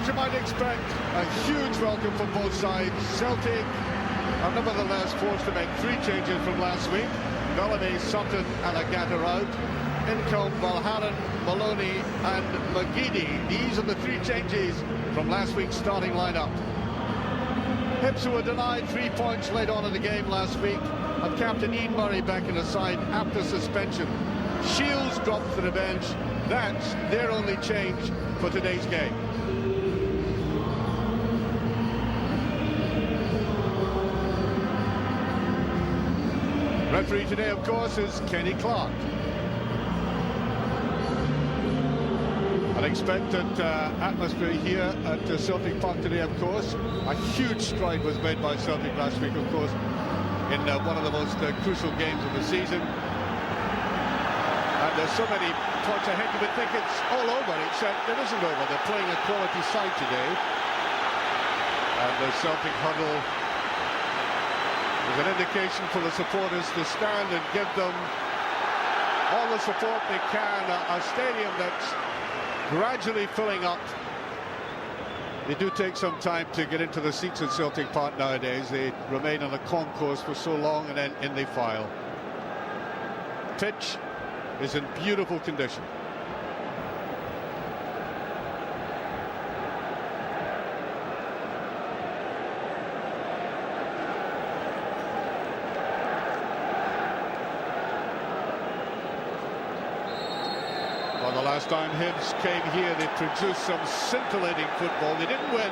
you might expect, a huge welcome from both sides. Celtic are nevertheless forced to make 3 changes from last week. Bellamy, Sutton and Agata out. In come Valharan, Maloney and McGeady. These are the 3 changes from last week's starting lineup. Hibs, who were denied 3 points late on in the game last week, have captain Ian Murray back in the side after suspension. Shields dropped to the bench. That's their only change for today's game. Referee today, of course, is Kenny Clark. Unexpected atmosphere here at Celtic Park today, of course. A huge stride was made by Celtic last week, of course, in one of the most crucial games of the season. And there's so many points ahead, you would think it's all over, except it isn't over. They're playing a quality side today. And the Celtic huddle is an indication for the supporters to stand and give them all the support they can. A stadium that's gradually filling up. They do take some time to get into the seats at Celtic Park nowadays. They remain on the concourse for so long and then in they file. Pitch is in beautiful condition. Well, the last time Hibs came here, they produced some scintillating football. They didn't win.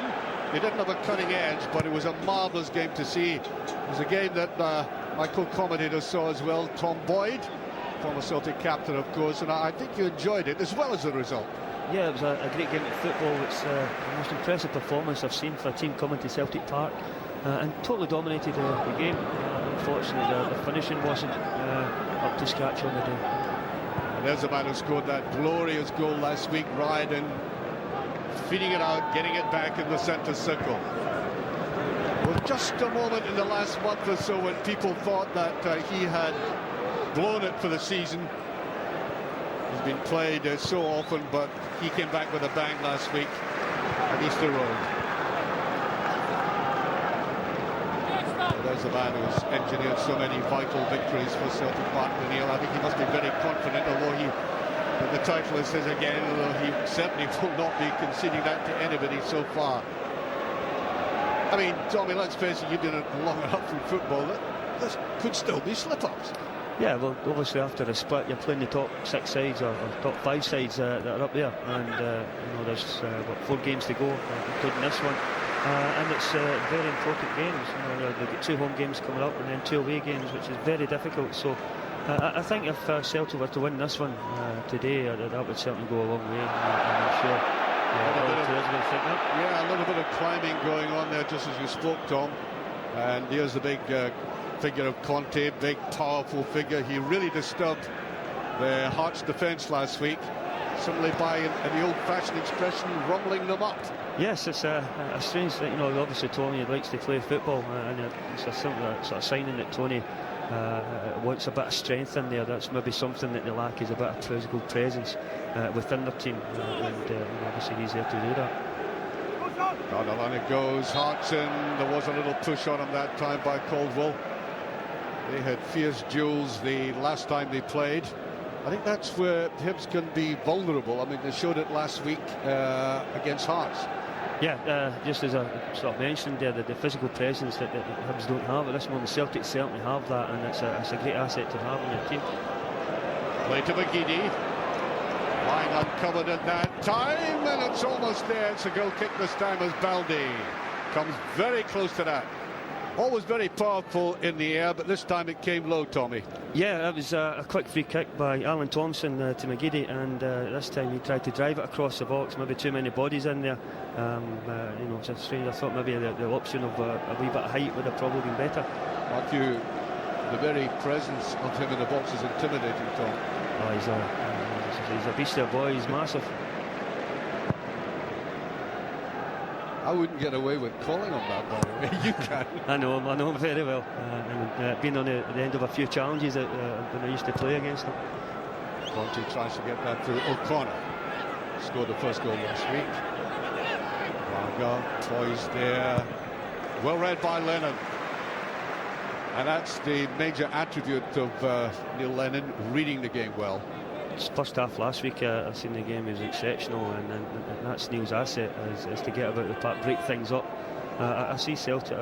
They didn't have a cutting edge, but it was a marvellous game to see. It was a game that my co-commentator saw as well, Tom Boyd, former Celtic captain, of course, and I think you enjoyed it as well as the result. Yeah, it was a great game of football. It's the most impressive performance I've seen for a team coming to Celtic Park, and totally dominated the game. Unfortunately, the finishing wasn't up to scratch on the day. And there's the man who scored that glorious goal last week, Ryden, feeding it out, getting it back in the centre circle. Well, just a moment in the last month or so when people thought that he had blown it for the season. He's been played so often, but he came back with a bang last week at Easter Road. So there's the man who's engineered so many vital victories for Celtic Park. Neil, I think he must be very confident, although the title says again, although he certainly will not be conceding that to anybody so far. I mean, Tommy, let's face it, you've been long enough in football that there could still be slip-ups. Yeah, well, obviously after a split, you're playing the top 6 sides or top 5 sides that are up there, and you know, there's 4 games to go, including this one, and it's very important games. You know, they've got 2 home games coming up and then 2 away games, which is very difficult. So I think if Celtic were to win this one today, that would certainly go a long way. I'm sure. Yeah, a little bit of climbing going on there, just as you spoke, Tom. And here's the big figure of Conte, big, powerful figure. He really disturbed the Hearts' defence last week, simply by, in the old-fashioned expression, rumbling them up. Yes, it's a strange thing. You know, obviously Tony likes to play football, and it's a sort of signing that Tony wants a bit of strength in there. That's maybe something that they lack, is a bit of physical presence within their team, and obviously he's there to do that. On it goes, Hearts in. There was a little push on him that time by Caldwell. They had fierce duels the last time they played. I think that's where Hibs can be vulnerable. I mean, they showed it last week against Hearts. Yeah, just as I sort of mentioned there, the physical presence that Hibs don't have at this moment, Celtic certainly have that, and it's a great asset to have in their team. Play to McGeady. Lying uncovered at that time, and it's almost there. It's a goal kick this time as Baldi comes very close to that. Always very powerful in the air, but this time it came low, Tommy. Yeah, that was a quick free kick by Alan Thompson to McGeady, and this time he tried to drive it across the box. Maybe too many bodies in there. You know, it's strange. I thought maybe the option of a wee bit of height would have probably been better. Matthew, the very presence of him in the box is intimidating, Tom. Oh, he's a beast of a boy. He's massive. I wouldn't get away with calling on that, by the way. You can. I know him very well. Been on the end of a few challenges when I used to play against him. Conte tries to get that through. O'Connor scored the first goal last week. Gallagher poised there. Well read by Lennon. And that's the major attribute of Neil Lennon, reading the game well. First half last week, I've seen the game, is exceptional, and that's Neil's asset, is to get about the park, break things up. I see Celtic,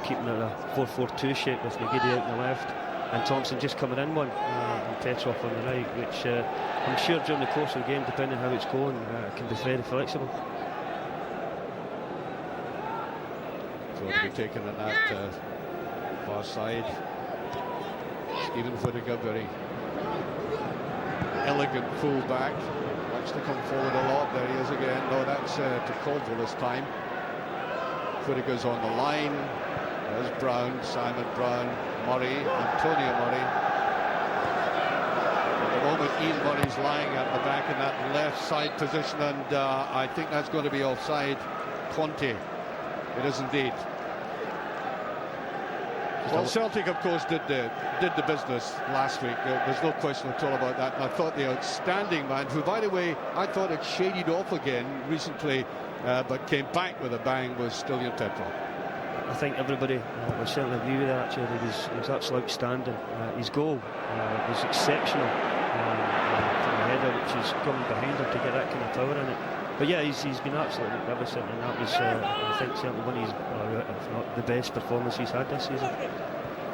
keeping it a 4-4-2 shape with McGeady out on the left and Thompson just coming in one, and Petrov on the right, which I'm sure during the course of the game, depending on how it's going, can be very flexible. So to be taken at that far side. Stephen Whittaker, very elegant full-back, likes to come forward a lot. There he is again. No, that's to Caldwell this time. Whittaker's on the line. There's Brown, Simon Brown, Murray, Antonio Murray. At the moment, Ian Murray's lying at the back in that left side position, and I think that's going to be offside. Conte. It is indeed. Well, Celtic, of course, did the business last week. There's no question at all about that. And I thought the outstanding man, who, by the way, I thought had shaded off again recently, but came back with a bang, was Stilian Petrov. I think everybody will certainly agree with that, actually. He was absolutely outstanding. His goal was exceptional from the header, which is coming behind him to get that kind of power in it. But yeah, he's been absolutely magnificent, and that was, I think, certainly one of his, if not the best performance he's had this season.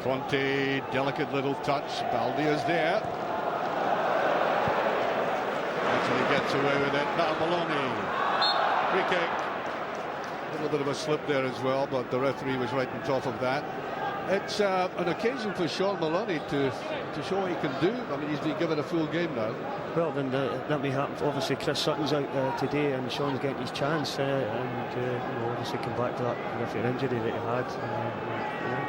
Conte, delicate little touch. Baldi is there. Actually gets away with it. Now Maloney. Free kick. A little bit of a slip there as well, but the referee was right on top of that. It's an occasion for Sean Maloney to show what he can do. I mean, he's been given a full game now. Well, then that may happen. Obviously, Chris Sutton's out today, and Sean's getting his chance, and obviously come back to that referee injury that he had.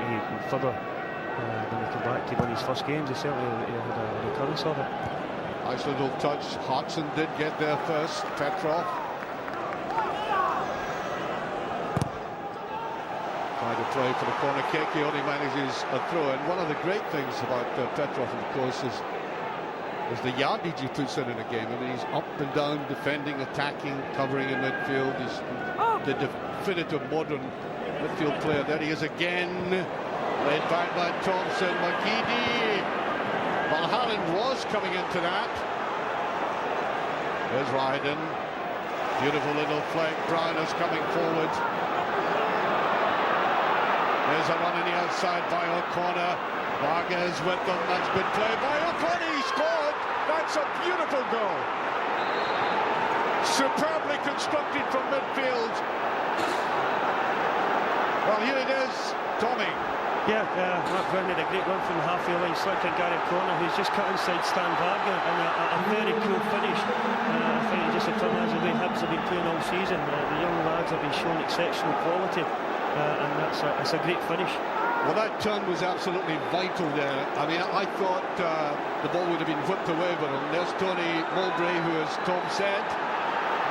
He further when he came back to one of his first games, he certainly had a recurrence of it. Nice little touch. Hodgson did get there first. Petrov. Trying to play for the corner kick. He only manages a throw. And one of the great things about Petrov, of course, is the yardage he puts in a game. I mean, he's up and down, defending, attacking, covering in midfield. He's the definitive modern midfield player. There he is again. Laid back by Thompson. McGeady. Mulholland was coming into that. There's Ryden. Beautiful little flank. Brown is coming forward. There's a run in the outside by O'Connor. Vargas with them. That's good play by O'Connor. He scored. That's a beautiful goal. Superbly constructed from midfield. Well, here it is. Tommy. Yeah, Mark Brown had a great run from the halfway line, selecting Gary Corner, who's just cut inside Stan Varga, and a very cool finish. I think it just returns the way Hibs have been playing all season. The young lads have been showing exceptional quality, and it's a great finish. Well, that turn was absolutely vital there. I mean, I thought the ball would have been whipped away, but there's Tony Mowbray, who, as Tom said,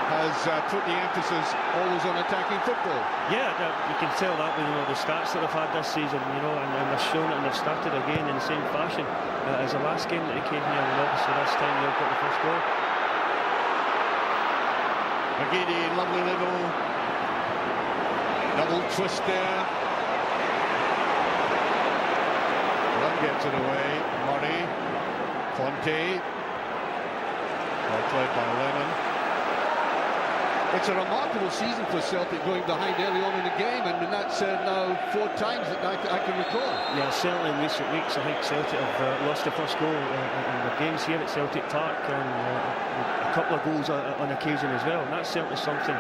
has put the emphasis always on attacking football. Yeah, you can tell that with the stats that they've had this season, and they're showing it, and they've started again in the same fashion as the last game that they came here, and obviously this time they've got the first goal. McGeady, lovely little double twist there. One gets it away. Murray, Conte, well played by Lennon. It's a remarkable season for Celtic, going behind early on in the game, and that's now 4 times that I can recall. Yeah, certainly in recent weeks I think Celtic have lost the first goal in the games here at Celtic Park, and a couple of goals on occasion as well, and that's certainly something.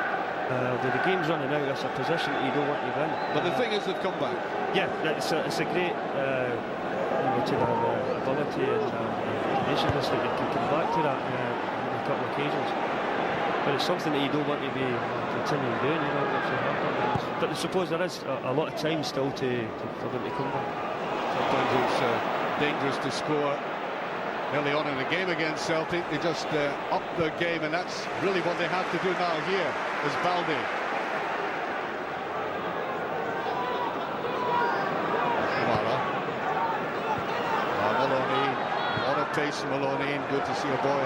With the game's running out, that's a position that you don't want to win. But the thing is, they've come back. Yeah, it's a great to their ability and conditions that they can come back to that on a couple of occasions. But it's something that you don't want to be continuing doing, but I suppose there is a lot of time still for them to come back. Sometimes it's dangerous to score early on in the game against Celtic. They just up their game, and that's really what they have to do now. Here is Baldi. Maloney, a lot of pace from Maloney, and good to see a boy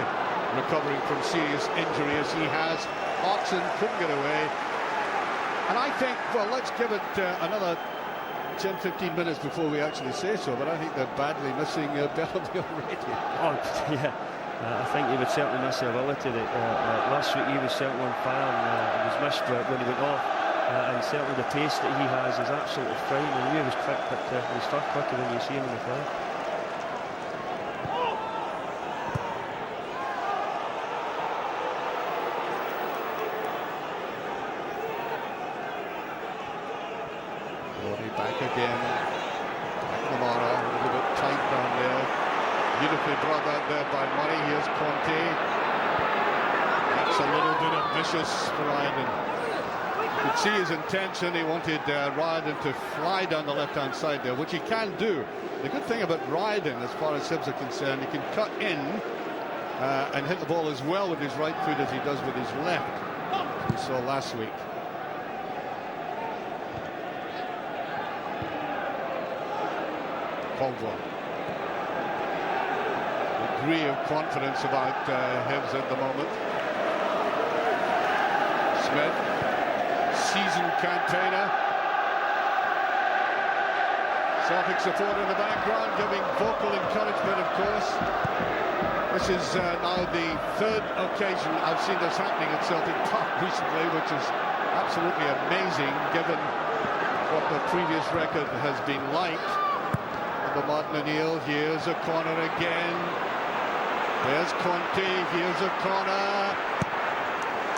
recovering from serious injury as he has. Hodgson couldn't get away. And I think, well, let's give it another 10-15 minutes before we actually say so, but I think they're badly missing Bellamy already. Oh, yeah. I think he would certainly miss the ability. That last week he was certainly on fire, and he was missed when he went off. And certainly the pace that he has is absolutely frightening. I knew he was quick, but he's far quicker than you see him in the fly. Back again. McNamara, a little bit tight down there. Beautifully brought out there by Murray. Here's Conte. That's a little bit ambitious for Ryden. You could see his intention. He wanted Ryden to fly down the left-hand side there, which he can do. The good thing about Ryden, as far as Hibs are concerned, he can cut in and hit the ball as well with his right foot as he does with his left, as we saw last week. Caldwell. Degree of confidence about Hibs at the moment. Smith, seasoned campaigner. Celtic support in the background, giving vocal encouragement, of course. This is now the third occasion I've seen this happening at Celtic Park recently, which is absolutely amazing given what the previous record has been like. Martin O'Neill, here's a corner again. There's Conte, here's a corner.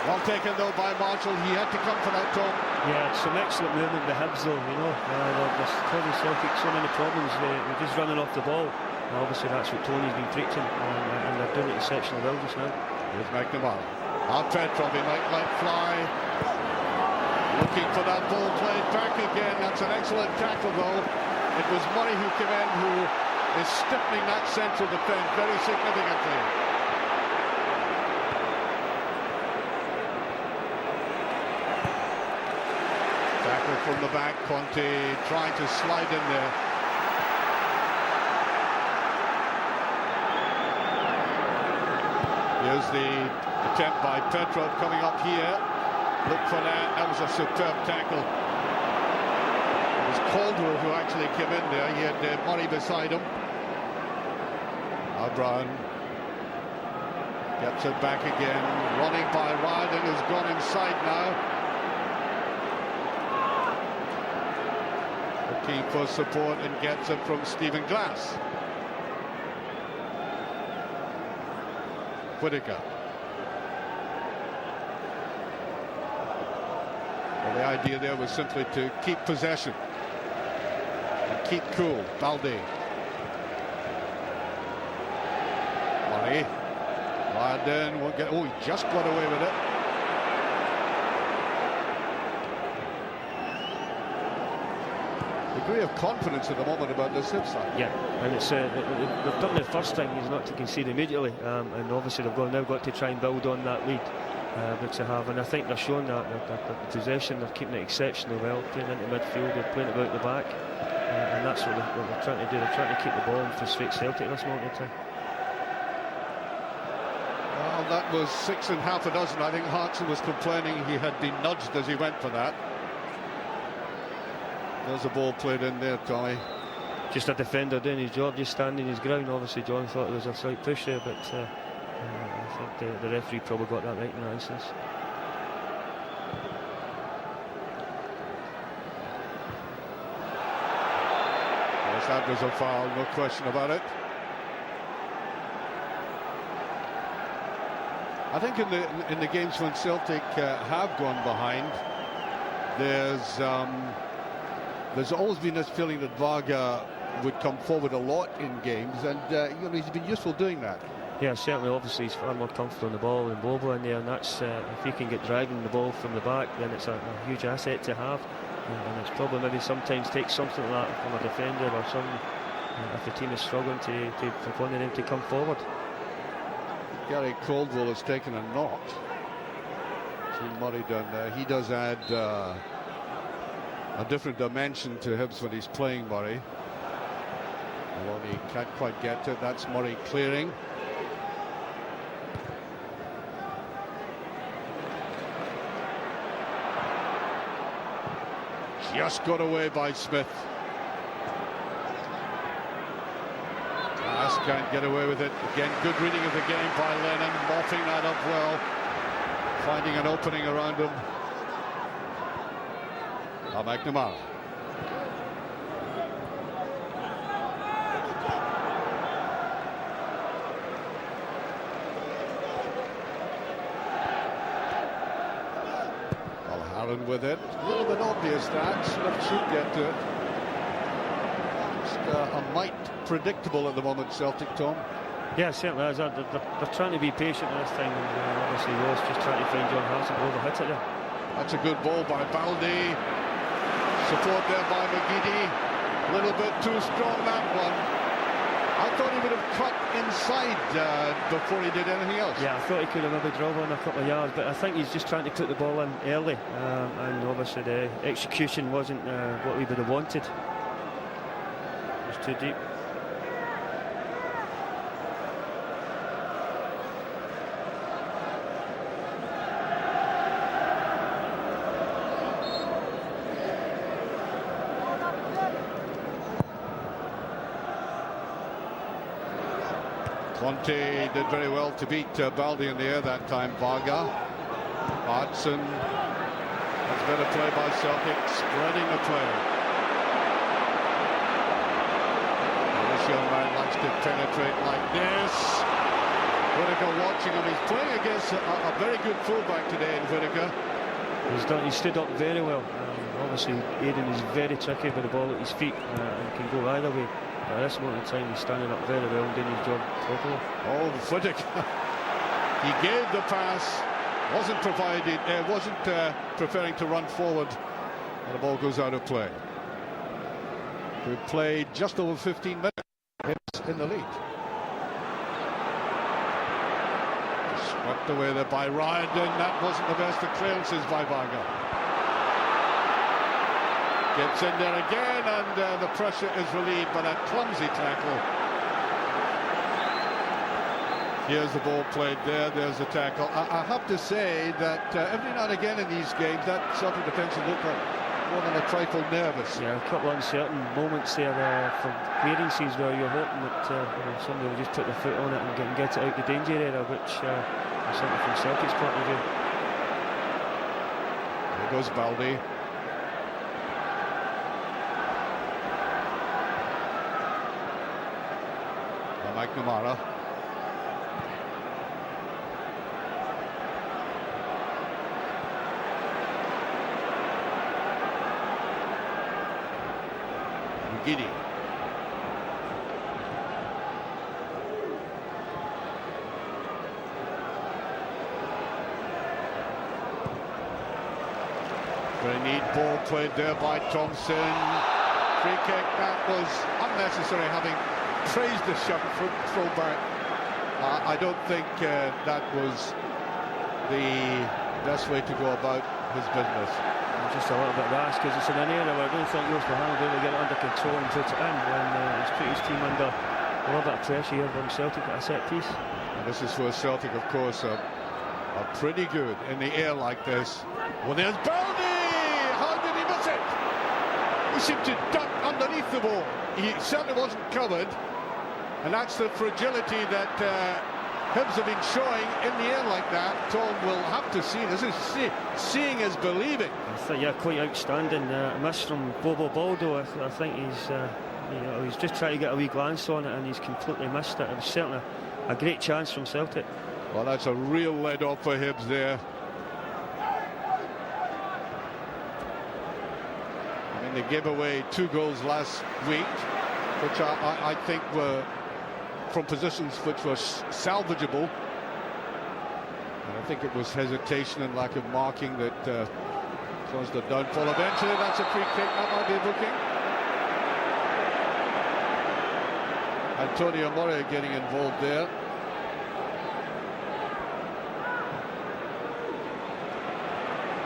Well taken though by Marshall. He had to come for that, Tom. Yeah, some excellent movement by Hibs though, you know. There's causing Celtic so many problems. They're just running off the ball. And obviously that's what Tony's been preaching, and they're doing it exceptionally well just now. Here's McNamara. Petrov, he might let fly. Looking for that ball played back again. That's an excellent tackle though. It was Murray who came in, who is stiffening that central defence very significantly. Tackle from the back, Conte trying to slide in there. Here's the attempt by Petrov coming up here. Look for that. That was a superb tackle. Caldwell who actually came in there. He had Murray beside him. Brown gets it back again. Running by Ryden, who's gone inside now. Looking for support and gets it from Stephen Glass. Whittaker. Well, the idea there was simply to keep possession. Keep cool. Balde. Murray. Ryden won't get. Oh, he just got away with it. Degree of confidence at the moment about this Hibs side. Yeah, and it's they've done their first thing is not to concede immediately, and obviously they've now got to try and build on that lead which they have, and I think they're showing that the possession, they're keeping it exceptionally well, playing into midfield, they're playing about the back. And that's what they're trying to do. They're trying to keep the ball and frustrate Celtic at this moment in time. Well, that was 6 and half a dozen. I think Hartson was complaining he had been nudged as he went for that. There's a ball played in there, Tommy. Just a defender doing his job, just standing his ground. Obviously, John thought there was a slight push there, but I think the referee probably got that right in that instance. That was a foul, no question about it. I think in the games when Celtic have gone behind, there's always been this feeling that Varga would come forward a lot in games, and you know, he's been useful doing that. Yeah, certainly. Obviously, he's far more comfortable on the ball than Bobo in there, and that's if he can get driving the ball from the back, then it's a huge asset to have. And it's probably maybe sometimes takes something like that from a defender or something if the team is struggling for one of them to come forward. Gary Caldwell has taken a knock. See Murray down there. He does add a different dimension to Hibs when he's playing, Murray. Well, he can't quite get to it. That's Murray clearing. Just got away by Smith. Glass can't get away with it. Again, good reading of the game by Lennon, mopping that up well, finding an opening around him. McNamara. Aaron with it. A little bit obvious that. Smith should get to it. Just a mite predictable at the moment, Celtic, Tom. Yeah, certainly is. They're trying to be patient this time, and obviously Ross just trying to find John Harrison overhit it there. That's a good ball by Baldi. Support there by McGeady. A little bit too strong, that one. I thought he would have cut inside before he did anything else. Yeah, I thought he could have maybe drove on a couple of yards, but I think he's just trying to put the ball in early, and obviously the execution wasn't what we would have wanted. It was too deep. Conte did very well to beat Baldi in the air that time. Varga, Hudson. That's better play by Celtic, spreading the play. And this young man likes to penetrate like this. Whittaker watching him. He's playing against a very good fullback today in Whittaker. He stood up very well. Obviously, Aiden is very tricky with the ball at his feet and can go either way. At this moment in time, he's standing up very well and doing his job properly. Oh, Whittaker. He gave the pass, wasn't preferring to run forward, and the ball goes out of play. We've played just over 15 minutes in the lead. Swept away there by Ryden. That wasn't the best of clearances by Varga. Gets in there again, and the pressure is relieved by that clumsy tackle. Here's the ball played there, there's the tackle. I have to say that every now and again in these games, that Celtic defence looked like more than a trifle nervous. Yeah, a couple of uncertain moments there from clearances where you're hoping that somebody will just put their foot on it and get it out the danger area, which is something from Celtic's point of view. There goes Baldi. McNamara. McGeady. Very neat ball played there by Thompson. Free kick, that was unnecessary, having praised the shot throwback. I don't think that was the best way to go about his business. Just a little bit rash because it's in an area where I don't think Ross Mahoney will be able to get it under control and put it in when he's put his team under a little bit of pressure here from Celtic at a set piece. And this is where Celtic, of course, are pretty good in the air like this. Well, there's Baldi! How did he miss it? He seemed to duck underneath the ball. He certainly wasn't covered. And that's the fragility that Hibs have been showing in the air like that. Tom will have to see. This is seeing is believing. I think, yeah, quite outstanding. Miss from Bobo Baldo. I think he's just trying to get a wee glance on it and he's completely missed it. It was certainly a great chance from Celtic. Well, that's a real lead off for Hibs there. I mean, they gave away 2 goals last week, which I think were from positions which were salvageable. And I think it was hesitation and lack of marking that caused the downfall. Eventually, that's a free kick. That might be a booking. Antonio Murray getting involved there.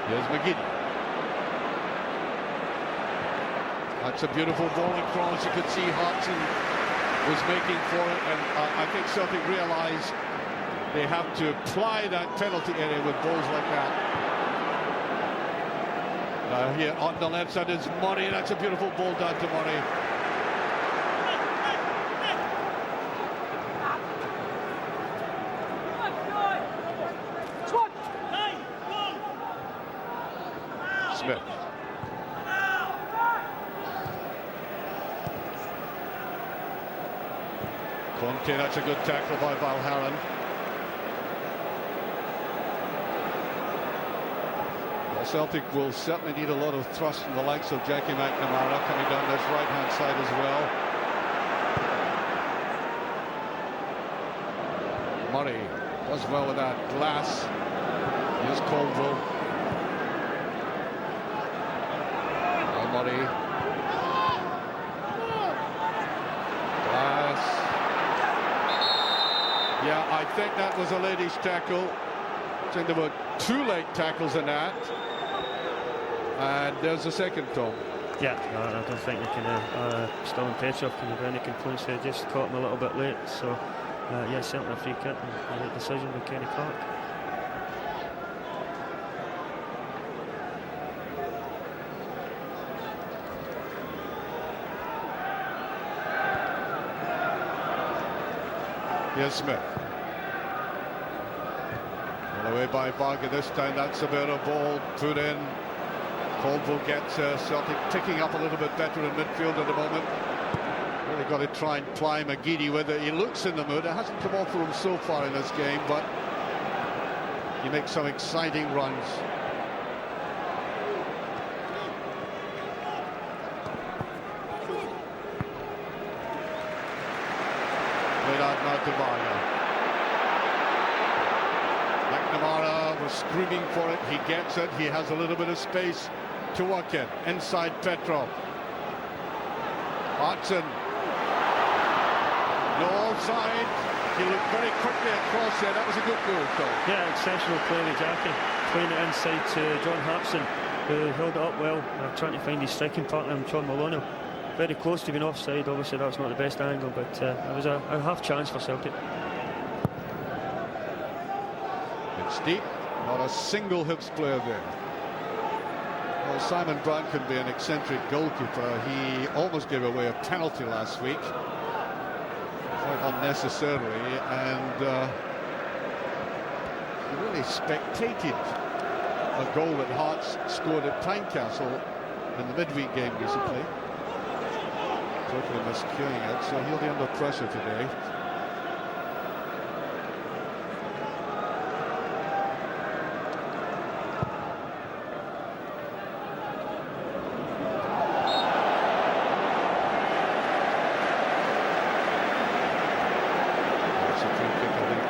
Here's McGeady. That's a beautiful ball across. You could see Hudson was making for it, and I think Celtic realised they have to apply that penalty area with balls like that. Now here on the left side is Murray. That's a beautiful ball down to Murray. Smith. Conte, that's a good tackle by Valharan. Well, Celtic will certainly need a lot of thrust from the likes of Jackie McNamara coming down this right-hand side as well. Murray does well with that. Glass. Here's Colville. Murray. Glass. Yeah, I think that was a ladies' tackle. I think there were 2 late tackles in that. And there's the second, Tom. Yeah, no, I don't think they can. Still in Petrov can have any complaints. They just caught him a little bit late. So, yeah, certainly a free kick and a decision by Kenny Clark. Here's Smith. Well, away by Varga this time. That's a better ball put in. Colville gets Celtic ticking up a little bit better in midfield at the moment. Really got to try and ply McGeady with it. He looks in the mood. It hasn't come off for him so far in this game, but he makes some exciting runs. Now to Varga. McNamara was screaming for it. He gets it. He has a little bit of space to work in. Inside Petrov. Hartson. No offside. He looked very quickly across there. That was a good goal, Tom. Yeah, exceptional play with Jackie. Playing it inside to John Hartson, who held it up well, trying to find his striking partner, John Maloney. Very close to being offside. Obviously that's not the best angle, but it was a half chance for Celtic. It's deep, not a single Hibs player there. Well, Simon Brown can be an eccentric goalkeeper. He almost gave away a penalty last week, quite unnecessarily, and he really spectated a goal that Hearts scored at Tynecastle in the midweek game recently. Totally miscuing it, so he'll be under pressure today. That's a free kick, I think.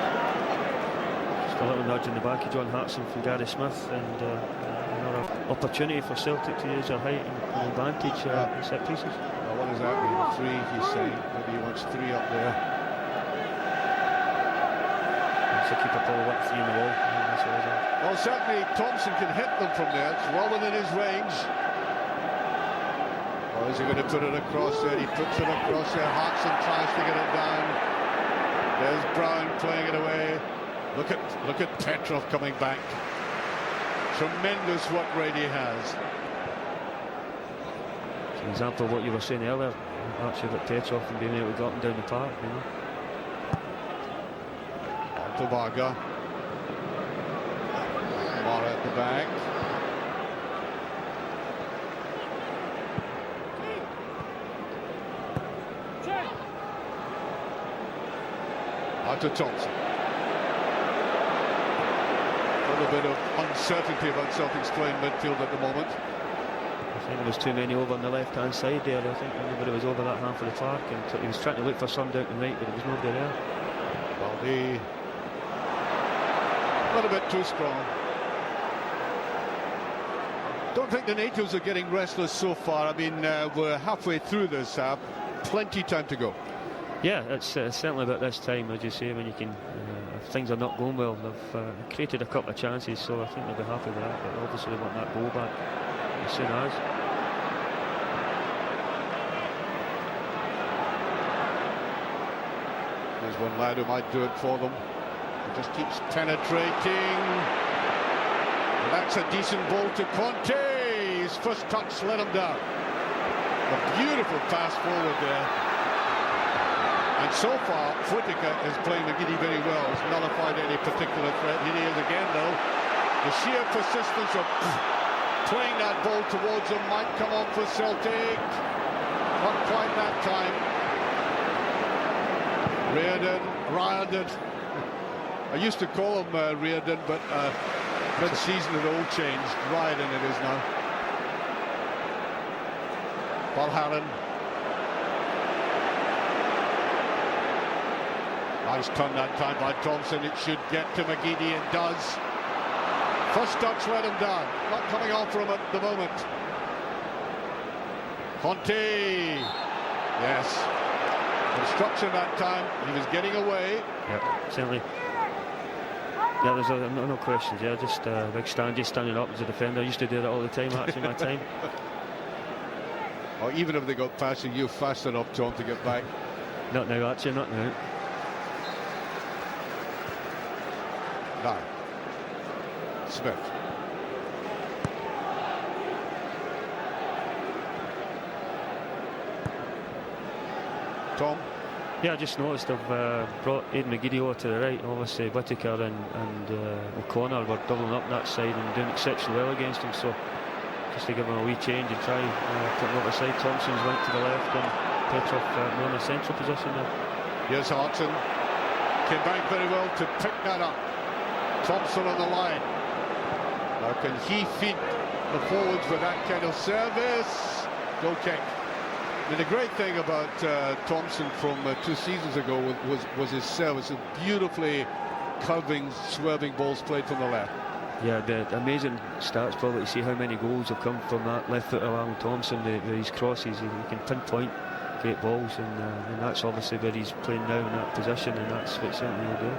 Just a little nudge in the back of John Hartson from Gary Smith, and another opportunity for Celtic to use their height and advantage in set pieces. What does that mean? 3, he's saying. Maybe he wants 3 up there. So keep a ball up 3 in the wall. Well, certainly Thompson can hit them from there. It's well within his range. Or is he going to put it across there? He puts it across there. Hartson tries to get it down. There's Brown playing it away. Look at Petrov coming back. Tremendous work rate he has. An example of what you were saying earlier, actually, about Petrov and being able to get him down the park, you know. On to Varga. Mara at the back. Out to Thompson. A little bit of uncertainty about Celtic's playing midfield at the moment. I think there was too many over on the left-hand side there. I think everybody was over that half of the park, and he was trying to look for some down the right, but there was nobody there. Well, a little bit too strong. Don't think the natives are getting restless so far. I mean, we're halfway through this half. Plenty time to go. Yeah, it's certainly about this time, as you say, when you can, if things are not going well. They've created a couple of chances, so I think they'll be happy with that, but obviously they want that goal back as soon as. There's one lad who might do it for them. He just keeps penetrating. That's a decent ball to Conte. his first touch let him down. A beautiful pass forward there. And so far, Whittaker is playing McGeady very well. He's nullified any particular threat. Here he is again, though. The sheer persistence of playing that ball towards him might come on for Celtic. Not quite that time. Riordan. I used to call him Riordan, but mid-season it all changed. Riordan it is now. Valharan. Nice turn that time by Thompson. It should get to McGeady. It does. First touch let him down. Not coming on for him at the moment. Conte. Yes. Instruction that time. He was getting away. Yeah, certainly. Yeah, there's no questions. Yeah, just big stand, just standing up as a defender. I used to do that all the time, actually, my time. Or even if they got past you, you're fast enough, Tom, to get back. Not now, actually, not now. Now, Smith. Tom? Yeah, I just noticed I've brought Aidan McGeady over to the right. Obviously, Whittaker and O'Connor were doubling up that side and doing exceptionally well against him. So, just to give him a wee change and try put him over the side. Thompson's went to the left and Petrov more in the central position there. Here's Hartson. Came back very well to pick that up. Thompson on the line. Now can he feed the forwards with that kind of service? Goal kick. I mean, the great thing about Thompson from 2 seasons ago was his service. Beautifully curving, swerving balls played from the left. Yeah, the amazing stats probably to see how many goals have come from that left foot of Alan Thompson. These crosses, he can pinpoint great balls, and that's obviously where he's playing now in that position, and that's what certainly he'll do.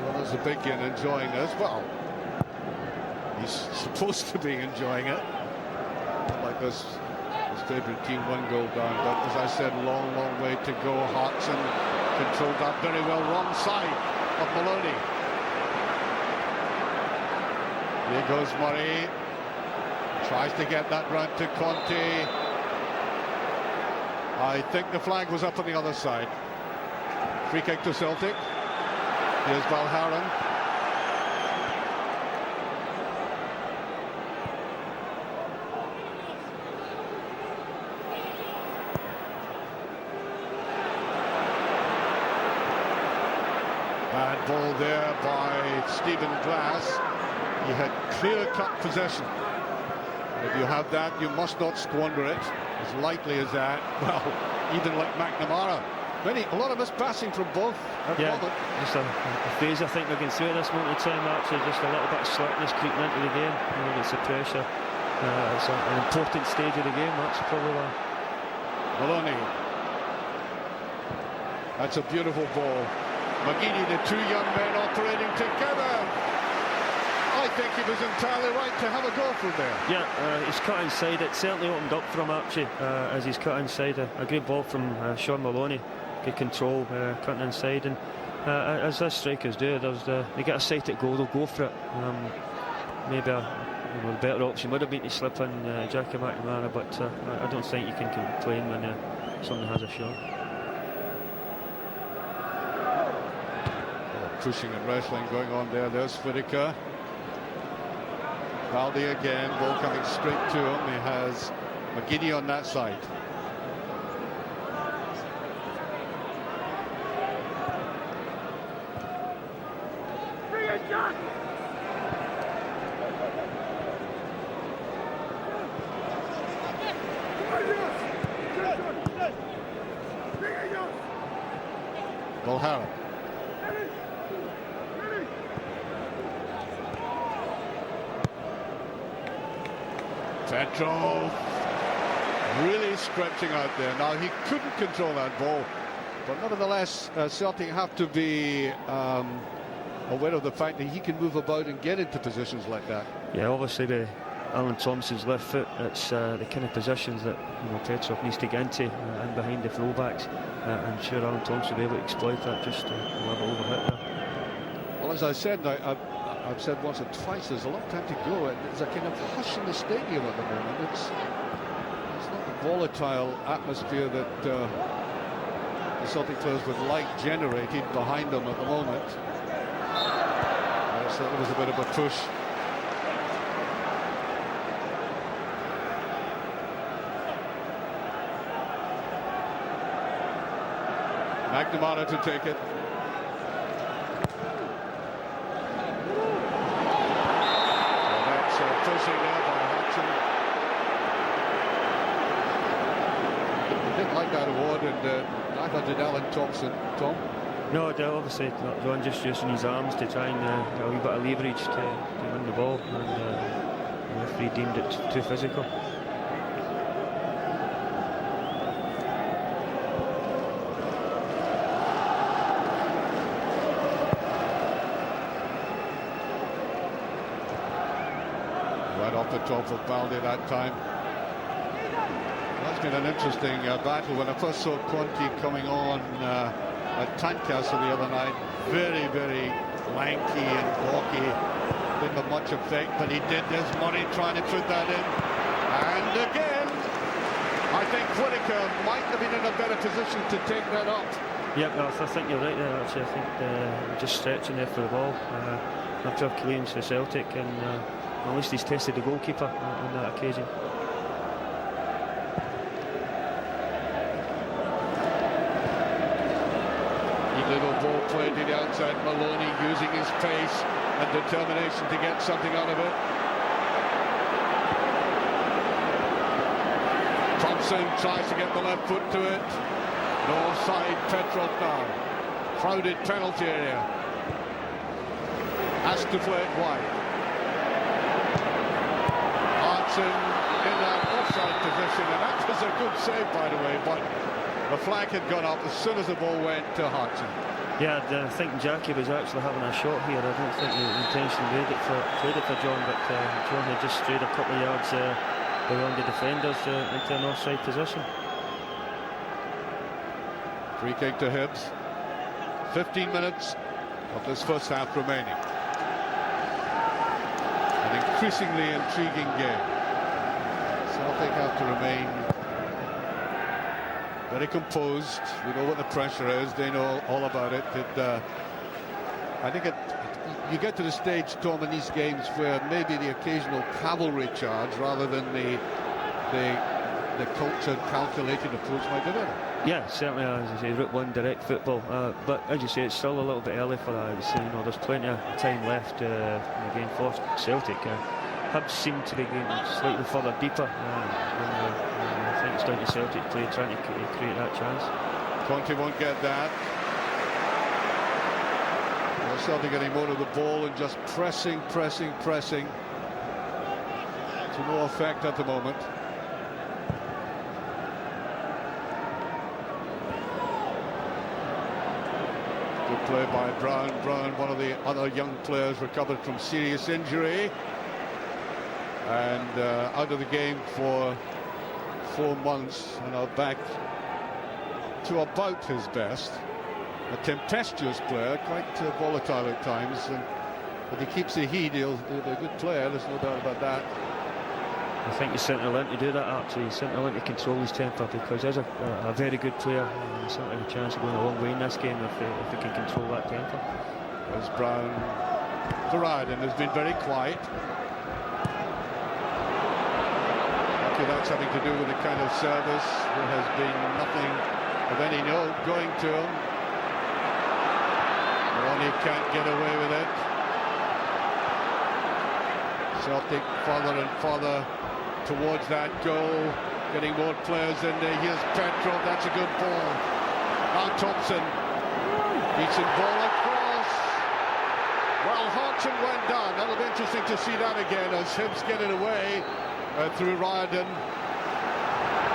Well, there's a big in enjoying this. Well, he's supposed to be enjoying it. Like this. His favourite team, 1 goal down, but as I said, long way to go. Hartson controlled that very well, wrong side of Maloney. Here goes Murray, tries to get that run to Conte. I think the flag was up on the other side. Free kick to Celtic. Here's Valharan. Bad ball there by Stephen Glass. He had clear-cut possession. If you have that, you must not squander it. As lightly as that, well, even like McNamara. A lot of us passing from both at the moment. Just a phase I think they're going through at this moment in time, actually. Just a little bit of slackness creeping into the game. It's the pressure. It's an important stage of the game, that's probably why. Maloney. That's a beautiful ball. McGeady, the 2 young men operating together. I think he was entirely right to have a go from there. Yeah, he's cut inside. It certainly opened up for him, actually, as he's cut inside. A great ball from Sean Maloney. Good control, cutting inside. And as us strikers do, they get a sight at goal, they'll go for it. Maybe a better option would have been to slip in Jackie McNamara, but I don't think you can complain when someone has a shot. Pushing and wrestling going on there. There's Whittaker. Valdi again, ball coming straight to him. He has McGeady on that side. Bring it, John! Valharan. Petrov really stretching out there. Now, he couldn't control that ball, but nevertheless, Celtic have to be aware of the fact that he can move about and get into positions like that. Yeah, obviously, the Alan Thompson's left foot, it's the kind of positions that Petrov needs to get into and behind the fullbacks. I'm sure Alan Thompson will be able to exploit that, just a little overhit there. Well, as I said, I've said once or twice, there's a long time to go. There's a kind of hush in the stadium at the moment. It's not the volatile atmosphere that the Celtic players would like generated behind them at the moment. So there was a bit of a push. McNamara to take it. Pushing there by Hodgson. I didn't like that award, and neither did Alan Thompson. Tom? No, obviously John just using his arms to try and get a wee bit of leverage to win the ball, and the referee deemed it too physical. The top of Baldy that time. That's been an interesting battle. When I first saw Conti coming on at Tynecastle the other night, very, very lanky and gawky, didn't have much effect, but he did. There's Murray trying to put that in, and again I think Whittaker might have been in a better position to take that up. Yep, no, I think you're right there actually. I think we're just stretching there for the ball. After Killian's for Celtic, and at least he's tested the goalkeeper on that occasion. Neat little ball play to the outside. Maloney using his pace and determination to get something out of it. Thompson tries to get the left foot to it. No offside. Petrov now. Crowded penalty area. Has to play it wide. In that offside position, and that was a good save, by the way, but the flag had gone up as soon as the ball went to Hodgson. Yeah, I think Jackie was actually having a shot here. I don't think he intentionally played it for John, but John had just strayed a couple of yards beyond the defenders into an offside position. Free kick to Hibs. 15 minutes of this first half remaining. An increasingly intriguing game. Celtic have to remain very composed. We know what the pressure is. They know all about it. I think you get to the stage, Tom, in these games where maybe the occasional cavalry charge rather than the cultured, calculated approach might be better. Yeah, certainly, as I say, Route 1 direct football. But as you say, it's still a little bit early for that. There's plenty of time left in the game for Celtic. Hibs seem to be going slightly further deeper. I think it's down to Celtic play trying to create that chance. Conte won't get that. Well, Celtic getting more of the ball and just pressing. To no effect at the moment. Good play by Brown. Brown, one of the other young players, recovered from serious injury and out of the game for 4 months, and are back to about his best. A tempestuous player, quite volatile at times, but he keeps the heat. He'll be a good player, there's no doubt about that. I think he's certainly learned to do that, actually. He's certainly learned to control his temper, because he's a very good player. He's certainly a chance of going a long way in this game if he can control that temper. There's Brown. Ryden has been very quiet. Okay, that's having to do with the kind of service. There has been nothing of any note going to him. Ronnie can't get away with it. Celtic further and further towards that goal, getting more players in there. Here's Petrov, that's a good ball. Now Thompson, decent ball across. Well, Hodgson went down. That'll be interesting to see that again as Hibs get it away through Ryden.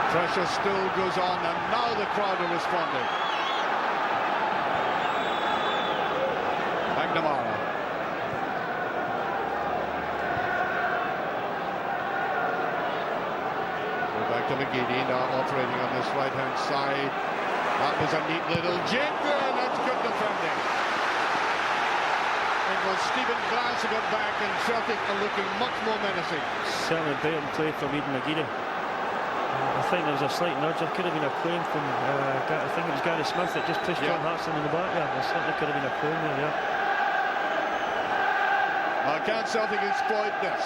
Pressure still goes on, and now the crowd are responding. McNamara. To McGeady, now operating on this right-hand side. That was a neat little jig there. That's good defending. It was Stephen Glass got back, and Celtic are looking much more menacing. Certainly better play from Eden McGeady. I think there was a slight nudge. There could have been a claim from, I think it was Gary Smith that just pushed John Hartson in the back there. There certainly could have been a claim there, yeah. Can Celtic exploit this?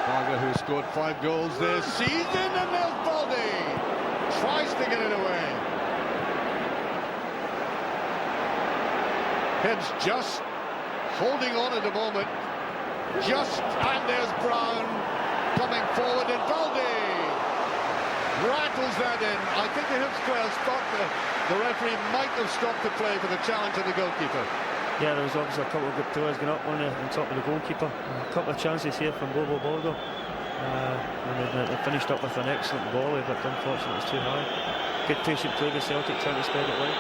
Varga, who scored 5 goals this season, and there's Baldy. Tries to get it away. Hibs just holding on at the moment. And there's Brown coming forward, and Baldy rattles that in. I think the Hibs players thought the referee might have stopped the play for the challenge of the goalkeeper. Yeah, there was obviously a couple of good players going up on top of the goalkeeper. A couple of chances here from Bobo Borgo. And they finished up with an excellent volley, but unfortunately it's too high. Good patient play with Celtic trying to spread it wide.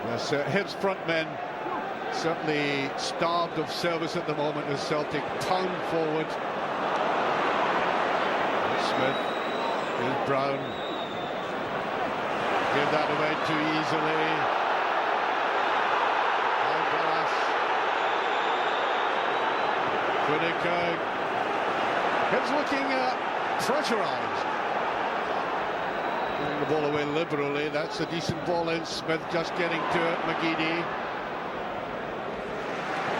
Yes, Hibs front men certainly starved of service at the moment as Celtic pound forward. Smith, here's Brown. Give that away too easily. Glass. Whittaker. Hibs looking pressurised. Throwing the ball away liberally. That's a decent ball in. Smith just getting to it. McGeady.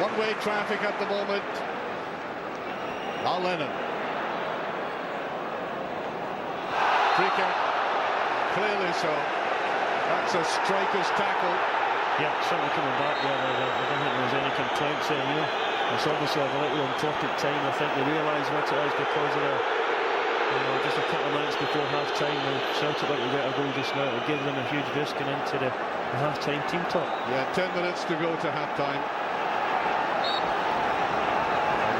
One-way traffic at the moment. Now Lennon. Free kick. Clearly so. That's a striker's tackle. Yeah, certainly coming back there. I don't think there was any complaints there, you know. It's obviously a little important time. I think they realise what it is because of the, just a couple of minutes before half-time. Celtic like to get a goal just now. It gives them a huge boost going into the half-time team talk. Yeah, 10 minutes to go to half-time.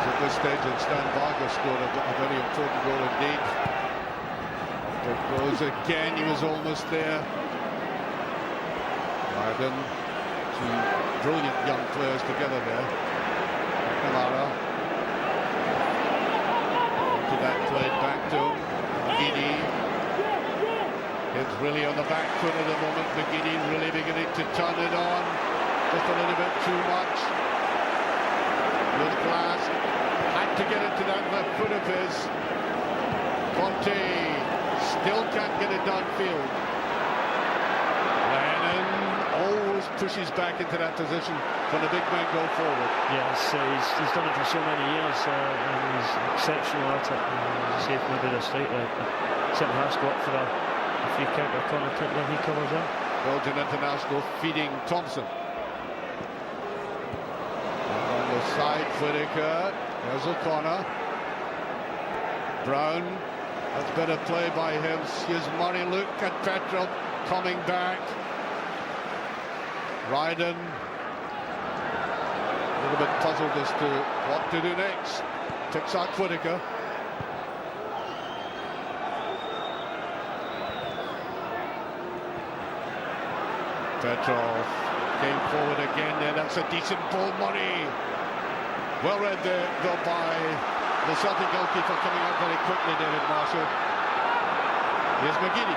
At this stage, and Stan Varga scored a very important goal indeed. It goes again, he was almost there. Arden, two brilliant young players together there. Kamara. To that played back to McGeady. It's really on the back foot at the moment. McGeady really beginning to turn it on. Just a little bit too much. With Glass. Had to get into that left foot of his. Conte still can't get it downfield. Lennon always pushes back into that position when the big men go forward. Yes, he's done it for so many years, and he's exceptional at it. As I say, maybe the slightly Centre half go up for a free kick or corner kick when he covers that. Belgian international feeding Thompson. On the side, Whittaker. There's O'Connor. Brown. That's better play by him. Here's Murray. Look at Petrov coming back. Ryden. A little bit puzzled as to what to do next. Takes out Whittaker. Petrov came forward again there. That's a decent ball, Murray. Well read there, though, by the Celtic goalkeeper coming out very quickly, David Marshall. Here's McGeady.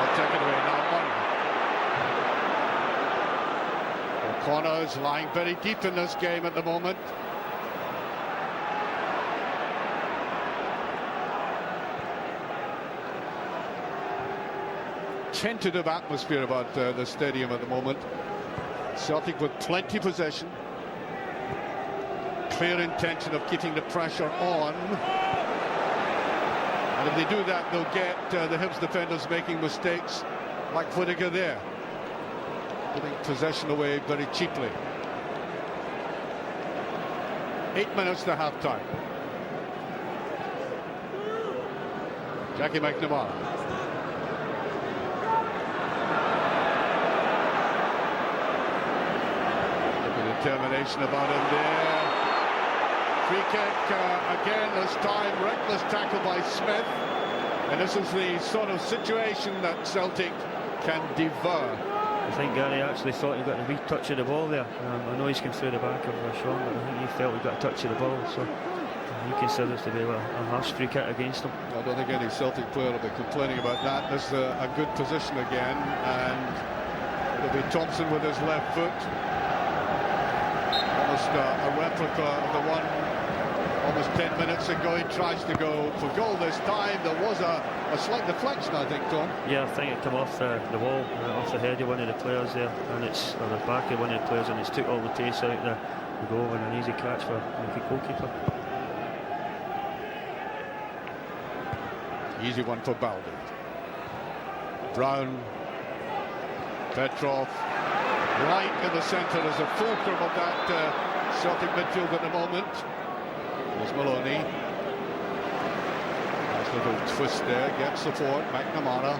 I'll take it away now, Murray. O'Connor is lying very deep in this game at the moment. Tentative atmosphere about the stadium at the moment. Celtic with plenty possession, clear intention of keeping the pressure on, and if they do that, they'll get the Hibs defenders making mistakes like Whittaker there, putting possession away very cheaply. 8 minutes to half-time. Jackie McNamara. Determination about him there. Free kick again, this time reckless tackle by Smith. And this is the sort of situation that Celtic can devour. I think Gary actually thought he got a wee touch of the ball there. I know he's come through the back of Sean, but I think he felt he got a touch of the ball, so he considers to be a harsh free kick against him. I don't think any Celtic player will be complaining about that. This is a good position again, and it'll be Thompson with his left foot. Almost a replica of the one almost 10 minutes ago. He tries to go for goal this time. There was a slight deflection, I think, Tom. Yeah, I think it came off the wall, off the head of one of the players there, and it's or the back of one of the players, and it's took all the taste out the goal, and an easy catch for the goalkeeper. Easy one for Baldi. Brown, Petrov, right in the centre as a fulcrum of that Celtic midfield at the moment. There's Maloney. Nice little twist there, gets support. McNamara.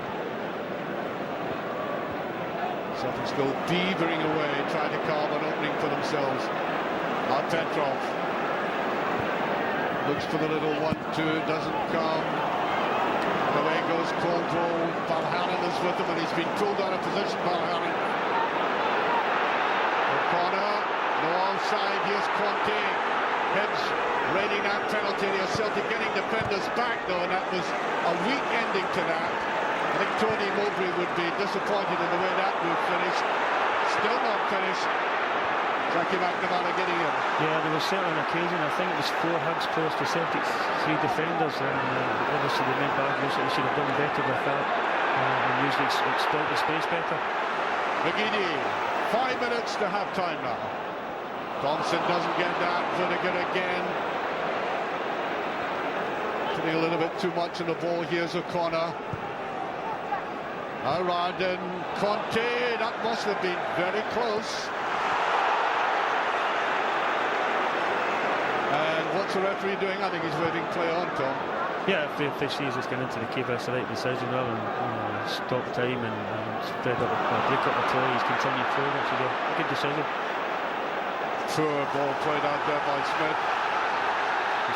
Celtic still beavering away, trying to carve an opening for themselves. Now Petrov looks for the little 1-2, doesn't come. Away goes Caldwell. Valhanen is with him, and he's been pulled out of position. Valhanen. O'Connor, no offside. Here's Conte. Hibs raiding that penalty area. Celtic getting defenders back, though, and that was a weak ending to that. I think Tony Mowbray would be disappointed in the way that move finished. Still not finished. Jackie McNamara getting in. Yeah, there was certainly an occasion. I think it was 4 Hibs players to Celtic's 3 defenders, and obviously the main back they should have done better with that and used exploit the space better. McGeady, 5 minutes to half time now. Thompson doesn't get that. Vinegar again. Putting a little bit too much on the ball. Here's O'Connor. Radin, Conte, that must have been very close. And what's the referee doing? I think he's waving play on, Tom. Yeah, if he sees it's going into the keeper, it's the right decision rather than stop time and spread up, break up the play. He's continuing through, which is a good decision. Poor ball played out there by Smith.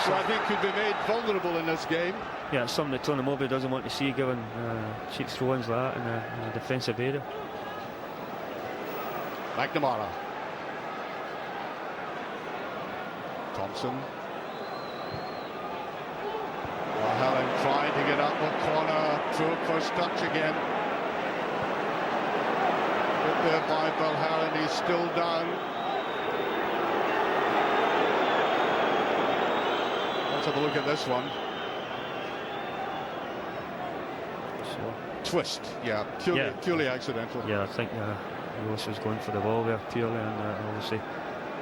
So I think could be made vulnerable in this game. Yeah, it's something that Tony Mowbray doesn't want to see, given cheap throw-ins like that in a defensive area. McNamara. Thompson. Helen trying to get up the corner. Through first touch again. Put there by Valhanen. He's still down. Let's have a look at this one. Twist, yeah, purely accidental. Yeah, I think Lewis was going for the ball there purely, and obviously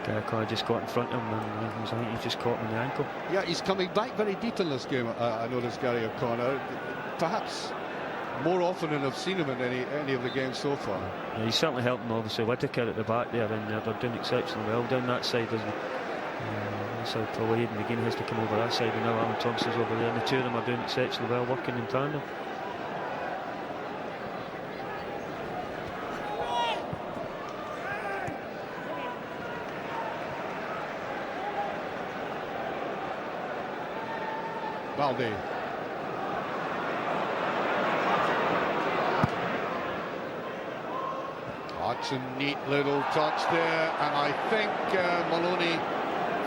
Garicon just got in front of him, and I think he just caught him in the ankle. Yeah, he's coming back very deep in this game. I noticed Gary O'Connor, perhaps more often than I've seen him in any of the games so far. Yeah, he's certainly helping, obviously, Whittaker at the back there, and they're doing exceptionally well down that side, isn't he? So probably Aidan McGinn has to come over that side, and now Alan Thompson's over there, and the two of them are doing exceptionally well, working in tandem. Baldi. That's a neat little touch there, and I think Maloney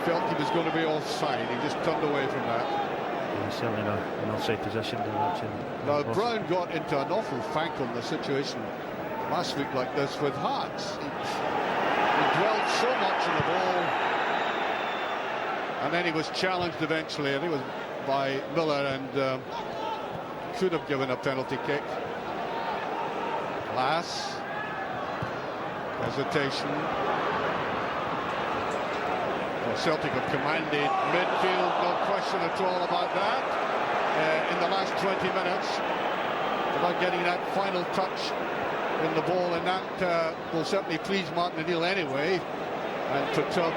felt he was going to be offside. He just turned away from that. Yeah, certainly an offside position. Now Brown got into an awful fank on the situation last week like this with Hearts. He dwelled so much on the ball, and then he was challenged eventually, and it was by Miller, and could have given a penalty kick. Glass. Hesitation. Well, Celtic have commanded midfield, no question at all about that. In the last 20 minutes, about getting that final touch in the ball, and that will certainly please Martin O'Neill anyway, and perturb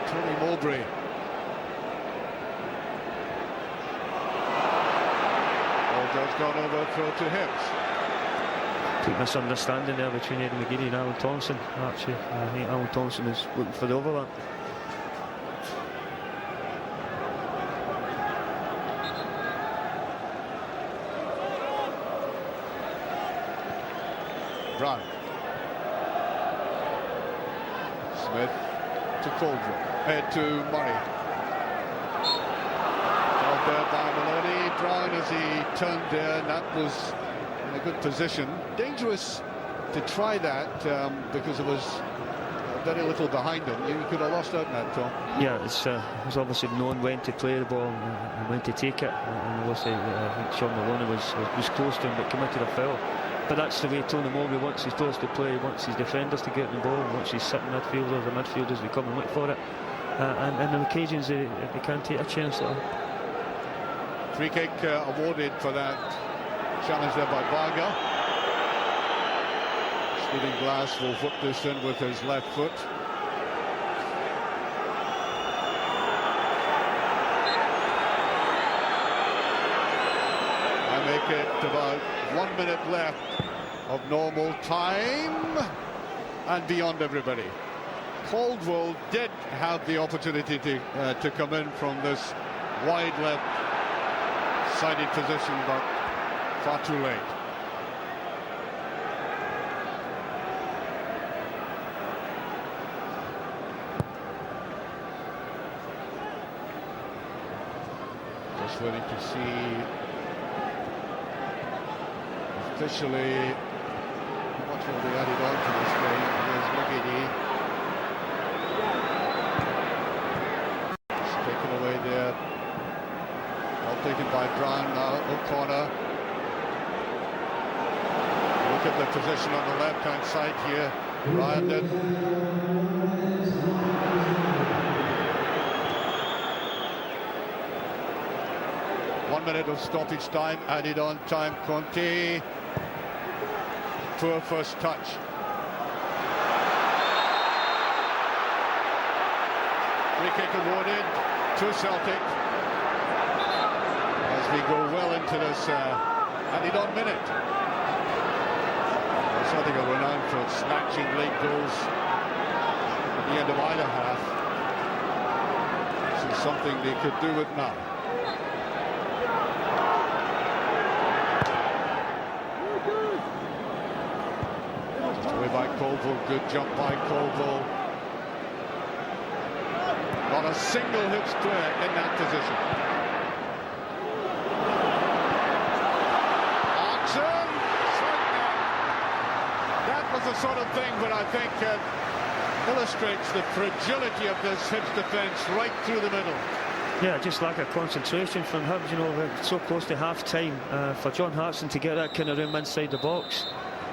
Tony Mowbray. Has gone over, throw to Hibs. Big misunderstanding there between Aidan McGeady and Alan Thompson. Actually, I think Alan Thompson is looking for the overlap. Brown. Smith to Caldwell. Head to Murray. Called there by Maloney. Brown as he turned there, and that was in a good position. Dangerous to try that because it was very little behind him. You could have lost out in that, Tom. Yeah, it was obviously known when to play the ball and when to take it. And obviously, I think Sean Maloney was close to him but committed a foul. But that's the way Tony Mowbray wants his players to play. He wants his defenders to get the ball. He wants his sitting midfielders, the midfielders to come and look for it. And on occasions they can't take a chance. Free kick awarded for that challenge there by Varga. Stephen Glass will put this in with his left foot. I make it about 1 minute left of normal time and beyond everybody. Caldwell did have the opportunity to come in from this wide left sided position, but far too late. Just waiting to see officially what will be added on to this game. Here's McGeady. It's taken away there. All taken by Brown now. O'Connor. Look at the position on the left-hand side here. Ryan did. 1 minute of stoppage time added on time. Conte. Poor first touch. Free kick awarded to Celtic as we go well into this added on minute. Celtic are renowned for snatching late goals at the end of either half. This is something they could do with now. By Caldwell, good jump by Caldwell. Not a single hit player in that position. Oxen, that was the sort of thing that I think illustrates the fragility of this Hibs defence right through the middle. Yeah, just lack of concentration from Hibs. You know, we're so close to half-time. For John Hartson to get that kind of room inside the box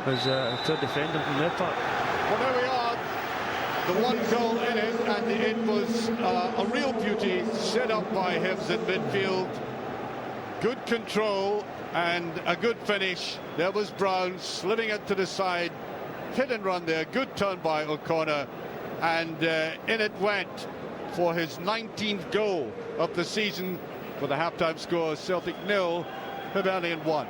was a poor defending from their part. Well, there we are. The one goal in it, and it was a real beauty set up by Hibs in midfield. Good control and a good finish. There was Brown sliving it to the side. Hit and run there. Good turn by O'Connor. And in it went for his 19th goal of the season. For the halftime score, Celtic 0, Hibernian 1.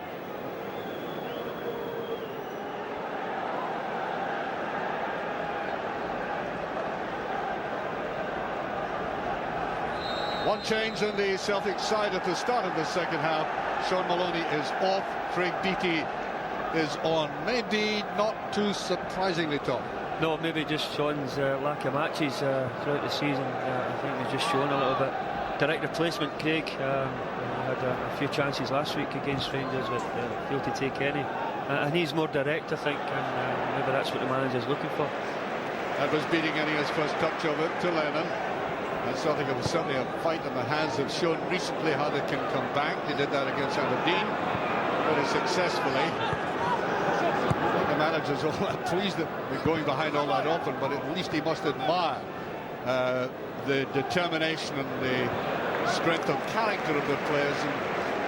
One change on the Celtic side at the start of the second half. Sean Maloney is off. Craig Beattie is on. Maybe not too surprisingly, Tom. No, maybe just Sean's lack of matches throughout the season. I think he's just shown a little bit. Direct replacement, Craig had a few chances last week against Rangers, but failed to take any. And he's more direct, I think, and maybe that's what the manager's looking for. That was beating any his first touch of it to Lennon. And Celtic have certainly a fight in the hands. Have shown recently how they can come back. They did that against Aberdeen very successfully. The manager's all that pleased that we're going behind all that often, but at least he must admire the determination and the strength of character of the players and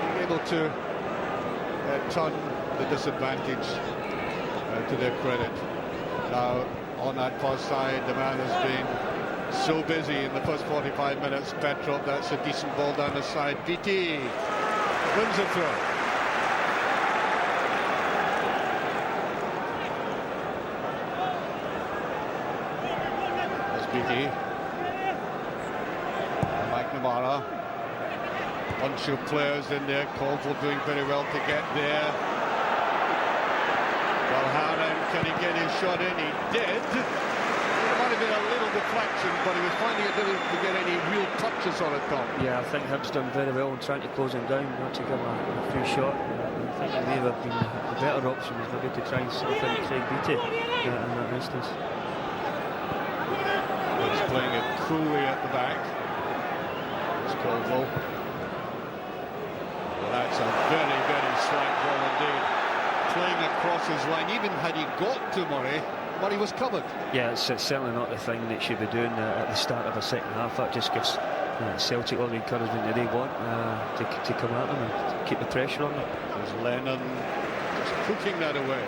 being able to turn the disadvantage to their credit. Now, on that far side, the man has been so busy in the first 45 minutes. Petrov, that's a decent ball down the side. Beattie wins the throw. There's Beattie. McNamara. Bunch of players in there. Caldwell doing very well to get there. Valhanen can he get his shot in? He did. It might have been a little deflection, but he was finding it difficult to get any real touches on it, Tom. Yeah, I think Hibs done very well in trying to close him down, not to give him a free shot. I think it may have been the better option was maybe to try and slip in Craig Beattie in that instance. He's playing it coolly at the back. It's Colville. Well, that's a very, very slight ball indeed. Playing across his line, even had he got to Murray, Murray was covered. Yeah, it's certainly not the thing that should be doing at the start of a second half. That just gives Celtic all the encouragement that they want to come at them and keep the pressure on them. There's Lennon just cooking that away.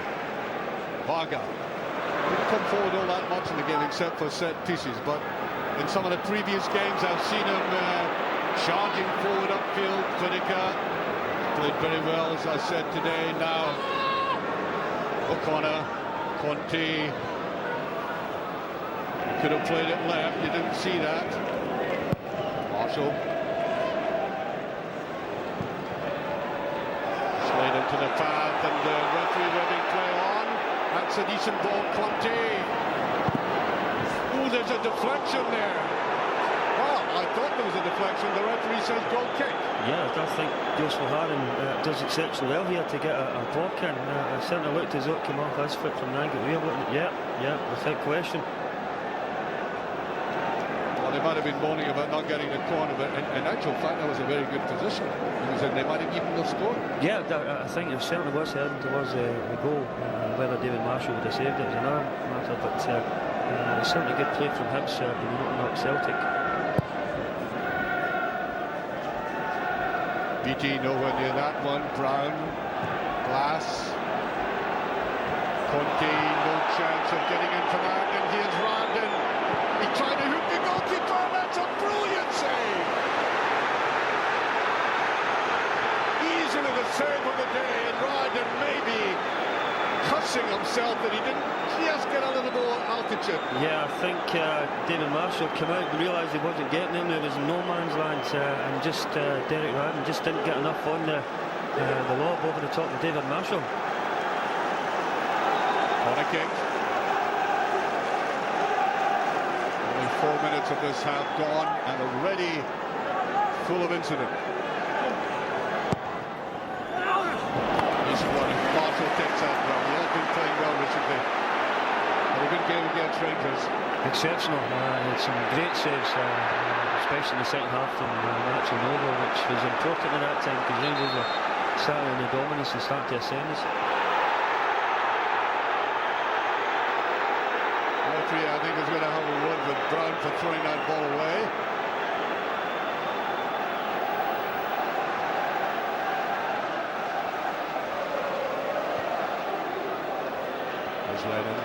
Varga didn't come forward all that much in the game except for set pieces, but in some of the previous games I've seen him charging forward upfield. Vinica played very well, as I said today. Now O'Connor, Conte could have played it left, you didn't see that. Marshall slid into the path, and the referee letting play on. That's a decent ball, Conte. Oh, there's a deflection there. Well, I thought there was a deflection. The referee says goal kick. Yeah, I think Joseph Harden does exceptionally well here to get a block in. It certainly looked as though it came off his foot from the angle we were looking at. Yeah, without question. Well, they might have been moaning about not getting the corner, but in actual fact, that was a very good position. Because they might have even the score. Yeah, I think it certainly was heading towards the goal. Whether David Marshall would have saved it is another matter, but certainly good play from Hibs in opening up Celtic. BT nowhere near that one. Brown, Glass, Conte, no chance of getting into that, and here's Randon. He tried to hook the goalkeeper. That's a brilliant save. Easily the save of the day, and Randon maybe cussing himself that he didn't just get a little more altitude. Yeah, I think David Marshall came out and realised he wasn't getting him. There was no man's land, and just Derek Randon just didn't get enough on the lob over the top of David Marshall. Corner kick. Only 4 minutes of this half gone, and already full of incident. He's one. Marshall takes that well. He has been playing well recently. Had a good game against Rangers. Exceptional. Had some great saves, especially in the second half from Nacho Novo, which was important at that time because Rangers were starting on the dominance and starting to ascend us. Referee, I think, is going to have a word with Brown for throwing that ball away. There's Lennon.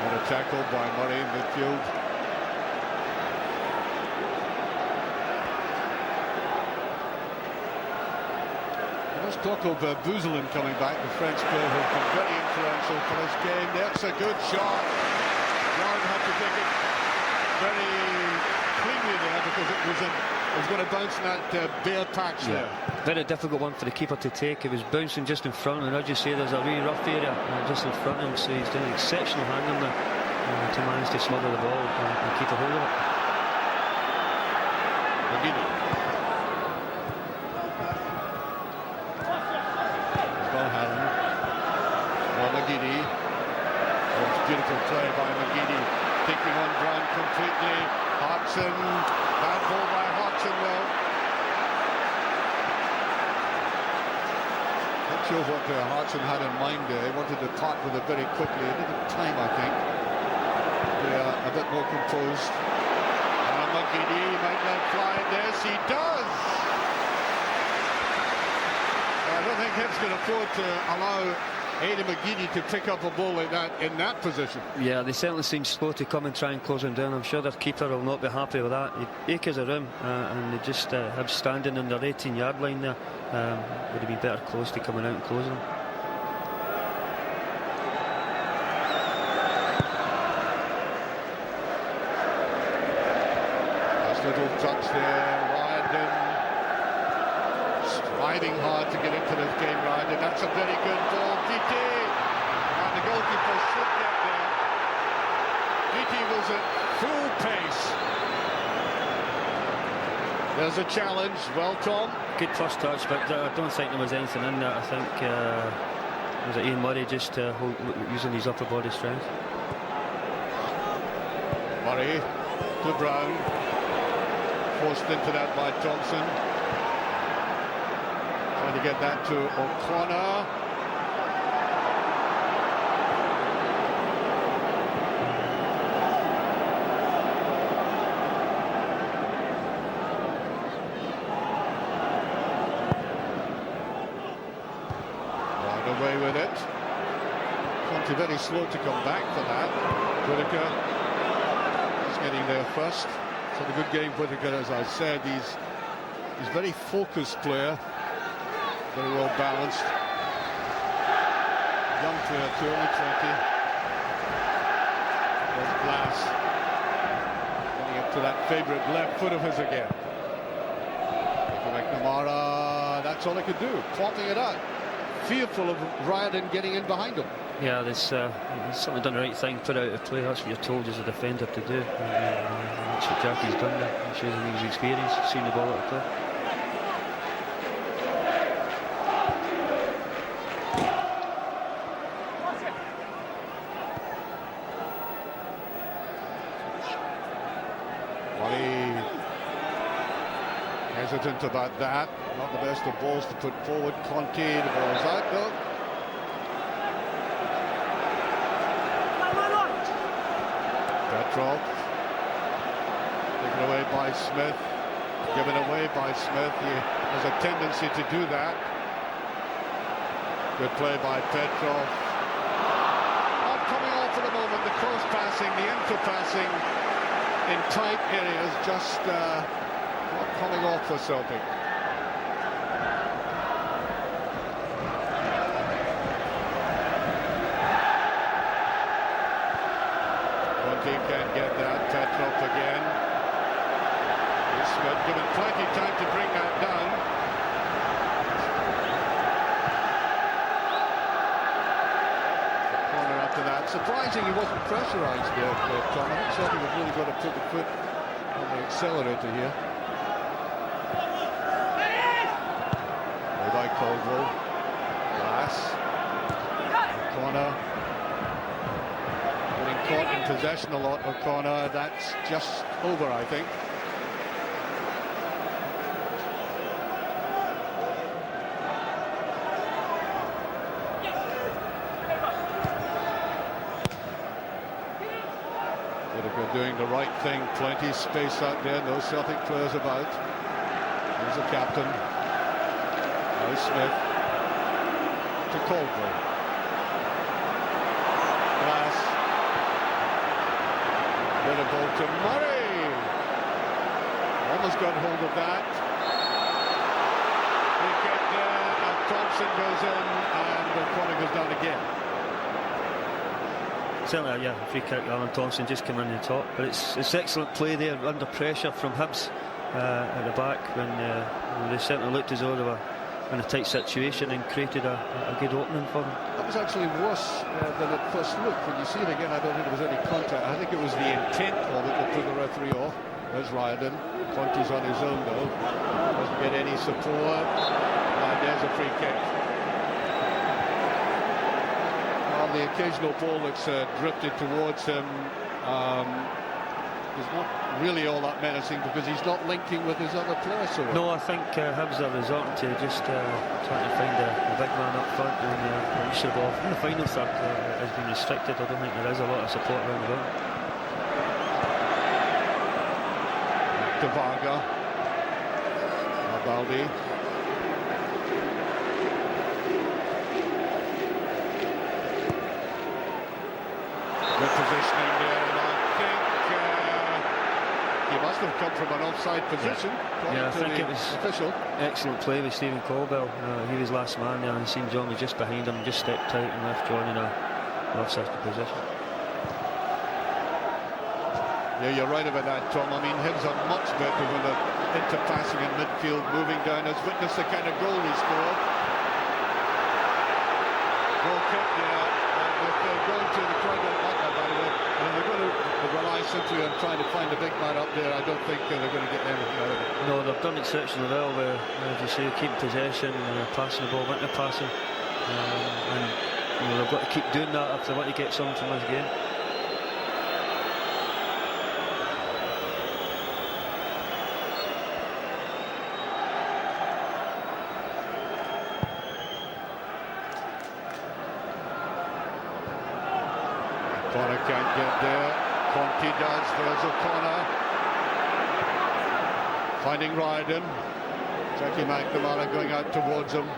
And a tackle by Murray in midfield. There's talk of Bouzelin coming back, the French player who's been very influential for this game. That's a good shot. Brown had to take it very cleanly there because it was going to bounce in that bare patch there. Very difficult one for the keeper to take. It was bouncing just in front, and as you say, there's a really rough area just in front of him, so he's doing an exceptional handling there to manage to smother the ball and keep a hold of it. McGeady. Bohannon. Well, McGeady. Oh, beautiful play by McGeady. Taking on Brown completely. Hartson. Bad ball by Hartson, though. Not sure what Hartson had in mind there. He wanted to part with it very quickly. It didn't time, I think. A bit more composed. And McGeady might not fly this. He does! I don't think Hibs can afford to allow Aidan McGeady to pick up a ball like that in that position. Yeah, they certainly seem slow to come and try and close him down. I'm sure their keeper will not be happy with that. He acres a room, and they just have standing on their 18-yard line there. Would have been better close to coming out and closing him. Little touch there, Ryan striding hard to get into this game, Ryan. That's a very good ball. DT and the goalkeeper should get there. Beattie was at full pace. There's a challenge. Well, Tom. Good first touch, but I don't think there was anything in that. I think was it Ian Murray just using his upper body strength. Murray to Brown. Forced into that by Thompson. Trying to get that to O'Connor. Right away with it. Conte very slow to come back for that. Whittaker is getting there first. So the good game, Whittaker, as I said, he's very focused player, very well balanced. Young player too, only 20. There's Glass. Getting up to that favourite left foot of his again. McNamara, that's all he could do, popping it out. Fearful of Riordan getting in behind him. Yeah, he's certainly done the right thing, put out of play. That's what you're told as a defender to do. That's what Jackie's done there. He shows him his experience, seen the ball out of play. Wally hesitant about that. Not the best of balls to put forward. Conte, the ball is out though. Petrov, taken away by Smith, given away by Smith. He has a tendency to do that. Good play by Petrov. Not coming off for the moment. The cross passing, the inter-passing in tight areas, just not coming off for Celtic. Can't get that. Petrov again. Smith given plenty of time to bring that down. The corner after that. Surprising he wasn't pressurised there, Tom. I think Celtic have really got to put the foot on the accelerator here. Play by Caldwell. Glass. Corner. Caught in possession a lot, O'Connor. That's just over, I think. Whittaker doing the right thing. Plenty of space out there. No Celtic players about. There's the captain. Now Smith to Caldwell. Glass. Bit of ball to Murray. Almost got hold of that. We get there, and Thompson goes in, and O'Connor goes down again. Certainly, yeah, free kick. Alan Thompson just came in the top, but it's excellent play there under pressure from Hibs at the back when they certainly looked as though they were in a tight situation and created a good opening for them. That was actually worse than at first look. When you see it again, I don't think there was any contact. I think it was the intent of it that put the referee off. There's Riordan. Conte's on his own though. Doesn't get any support. And there's a free kick. Well, the occasional ball that's drifted towards him is not really all that menacing because he's not linking with his other players. So no, I think Hibs are resorting to just trying to find a big man up front and the use of the ball in the final third has been restricted. I don't think there is a lot of support around the ground. To Varga. Baldi. Good positioning there, and I think he must have come from an offside position. Yeah, I think it was official. Excellent play with Stephen Colwell. He was last man there, and seen John was just behind him, just stepped out and left John in an offside position. Yeah, you're right about that, Tom. I mean, Hibs are much better when they're inter-passing in midfield, moving down. Has witnessed the kind of goal he scored. Goal kick, yeah, and with they're going to, the crowd don't like that, by the way, and they're going to rely simply on trying to find a big man up there. I don't think they're going to get anything out of it. No, they've done exceptionally well with, as you say, keeping possession, passing the ball, into passing, and they've got to keep doing that if they want to get something from this game. O'Connor can't get there. Conti does. There's O'Connor. Finding Ryden. Jackie McNamara going out towards him.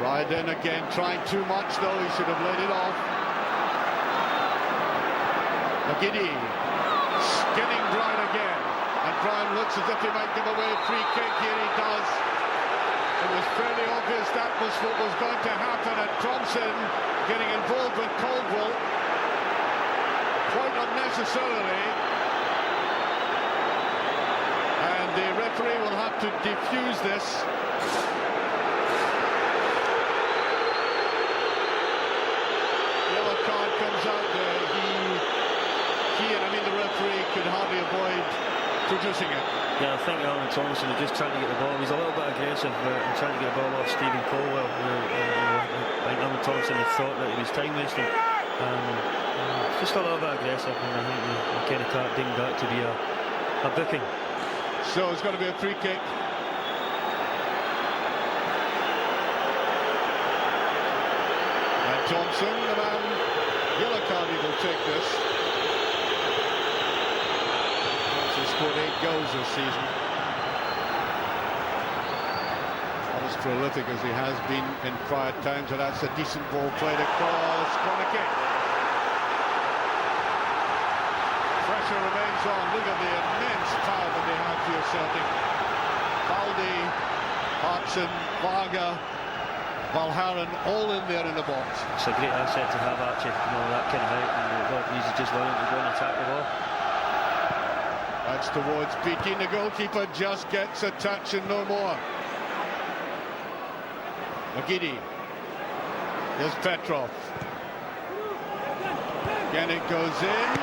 Ryden again trying too much though. He should have let it off. McGiddy skinning Brown again. And Brown looks as if he might give away a free kick. Here he does. It was fairly obvious that was what was going to happen. And Thompson getting involved with Caldwell. Quite unnecessarily, and the referee will have to defuse this. Yellow card comes out there. The referee could hardly avoid producing it. Yeah, I think Alan Thompson was just trying to get the ball. He's a little bit aggressive and trying to get the ball off Stephen Colwell. I think Alan Thompson had thought that he was time wasting. Just a little bit aggressive, and I think we kind of can't deem that to be a booking. So it's got to be a free kick. And Thompson, the man, yellow card, he will take this. Thompson scored 8 goals this season. Not as prolific as he has been in prior times, and that's a decent ball played across. Corner kick. Pressure remains on. Look at the immense power that they have here, Celtic. Baldi, Hartson, Varga, Valharan, all in there in the box. It's a great asset to have, actually, that kind of height, and he's just learning to go and attack the ball. That's towards Beattie. The goalkeeper just gets a touch and no more. McGiddy. There's Petrov. Again it goes in.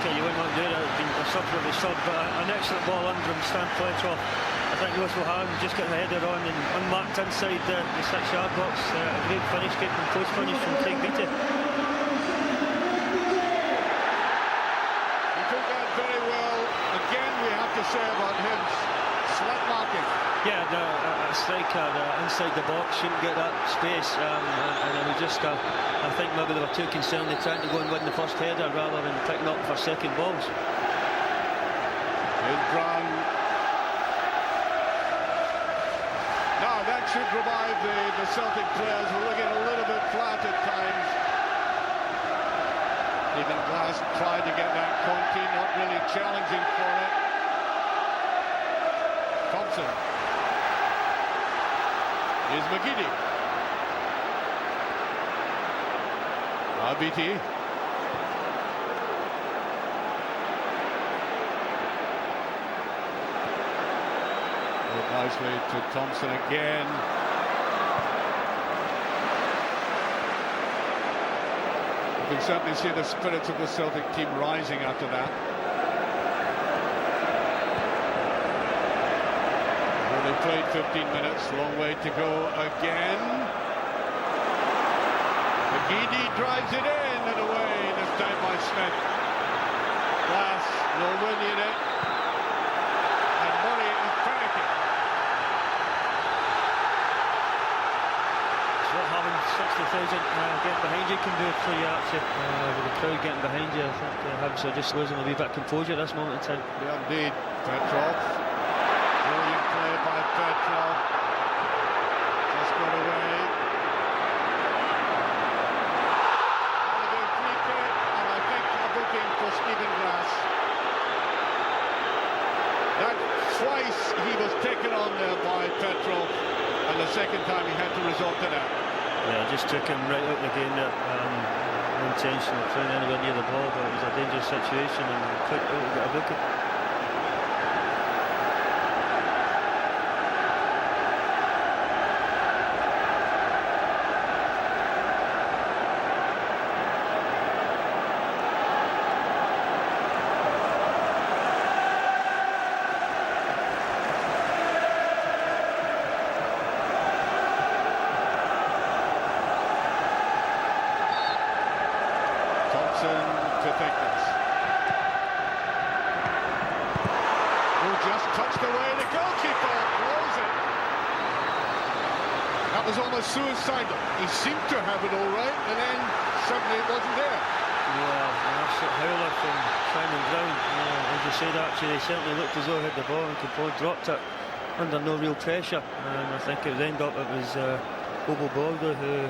You wouldn't want to do that. It's been a sub of a sub, but an excellent ball under him, Stan Petrov. I think Lewis O'Halloran just got the header on and unmarked inside the 6-yard box. A great finish, getting close finish from Craig Beattie. He took that very well. Again, we have to say about him, slut marking. Yeah, a striker inside the box shouldn't get that space, and it was just I think maybe they were too concerned with trying to go and win the first header rather than picking up for second balls. Here's Brown. Now that should revive the Celtic players who are looking a little bit flat at times. Even Glass tried to get that Conti, not really challenging for it. Thompson. Here's McGiddy. RBT. Nicely to Thompson again. You can certainly see the spirits of the Celtic team rising after that. Only played 15 minutes, long way to go again. McGeady drives it in and away, this time by Smith. Glass, no win in it. And Murray is panicking. It's what having 60,000 getting behind you can do for you, actually. With the crowd getting behind you, I think Hibs are just losing a wee bit of composure at this moment in time. Yeah, indeed. Petrov. Brilliant play by Petrov. Just got away. For Stephen Glass. That Twice he was taken on there by Petro, and the second time he had to resort to that. Yeah, just took him right out of the game there. No intention of trying anywhere near the ball, but it was a dangerous situation and quick out to get a booking. To thickness. Who just touched away, the goalkeeper blows it. That was almost suicidal. He seemed to have it all right, and then suddenly it wasn't there. Yeah, an absolute howler from Simon Brown. As you said, actually, he certainly looked as though he had the ball and Capone dropped it under no real pressure. And I think it ended up it was Bobo Baldo who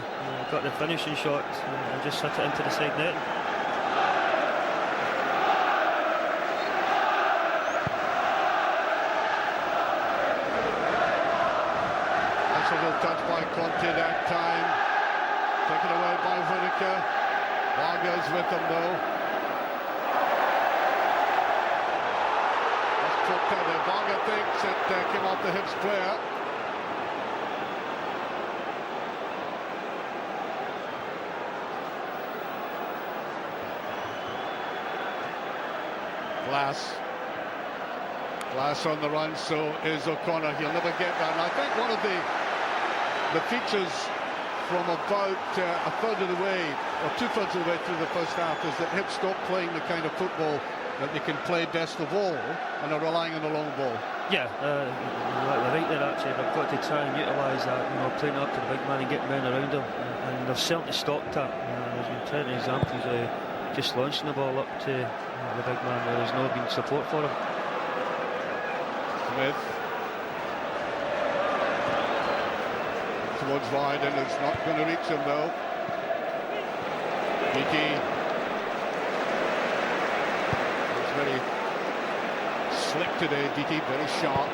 got the finishing shot and just hit it into the side net. Touch by Conte that time, taken away by Whittaker. Varga's with him though. That's poked out there. Varga thinks it came off the Hibs player. Glass on the run, so is O'Connor. He'll never get that. And I think one of the features from about a third of the way, or two-thirds of the way through the first half, is that Hibs stopped playing the kind of football that they can play best of all, and are relying on the long ball. Yeah, they're right there actually. They've got to try and utilise that, playing up to the big man and getting men around him, and they've certainly stopped that. There's been plenty of examples of just launching the ball up to the big man where there's no been support for him. Smith towards wide, and it's not going to reach him though. Beattie is very slick today. Beattie very sharp.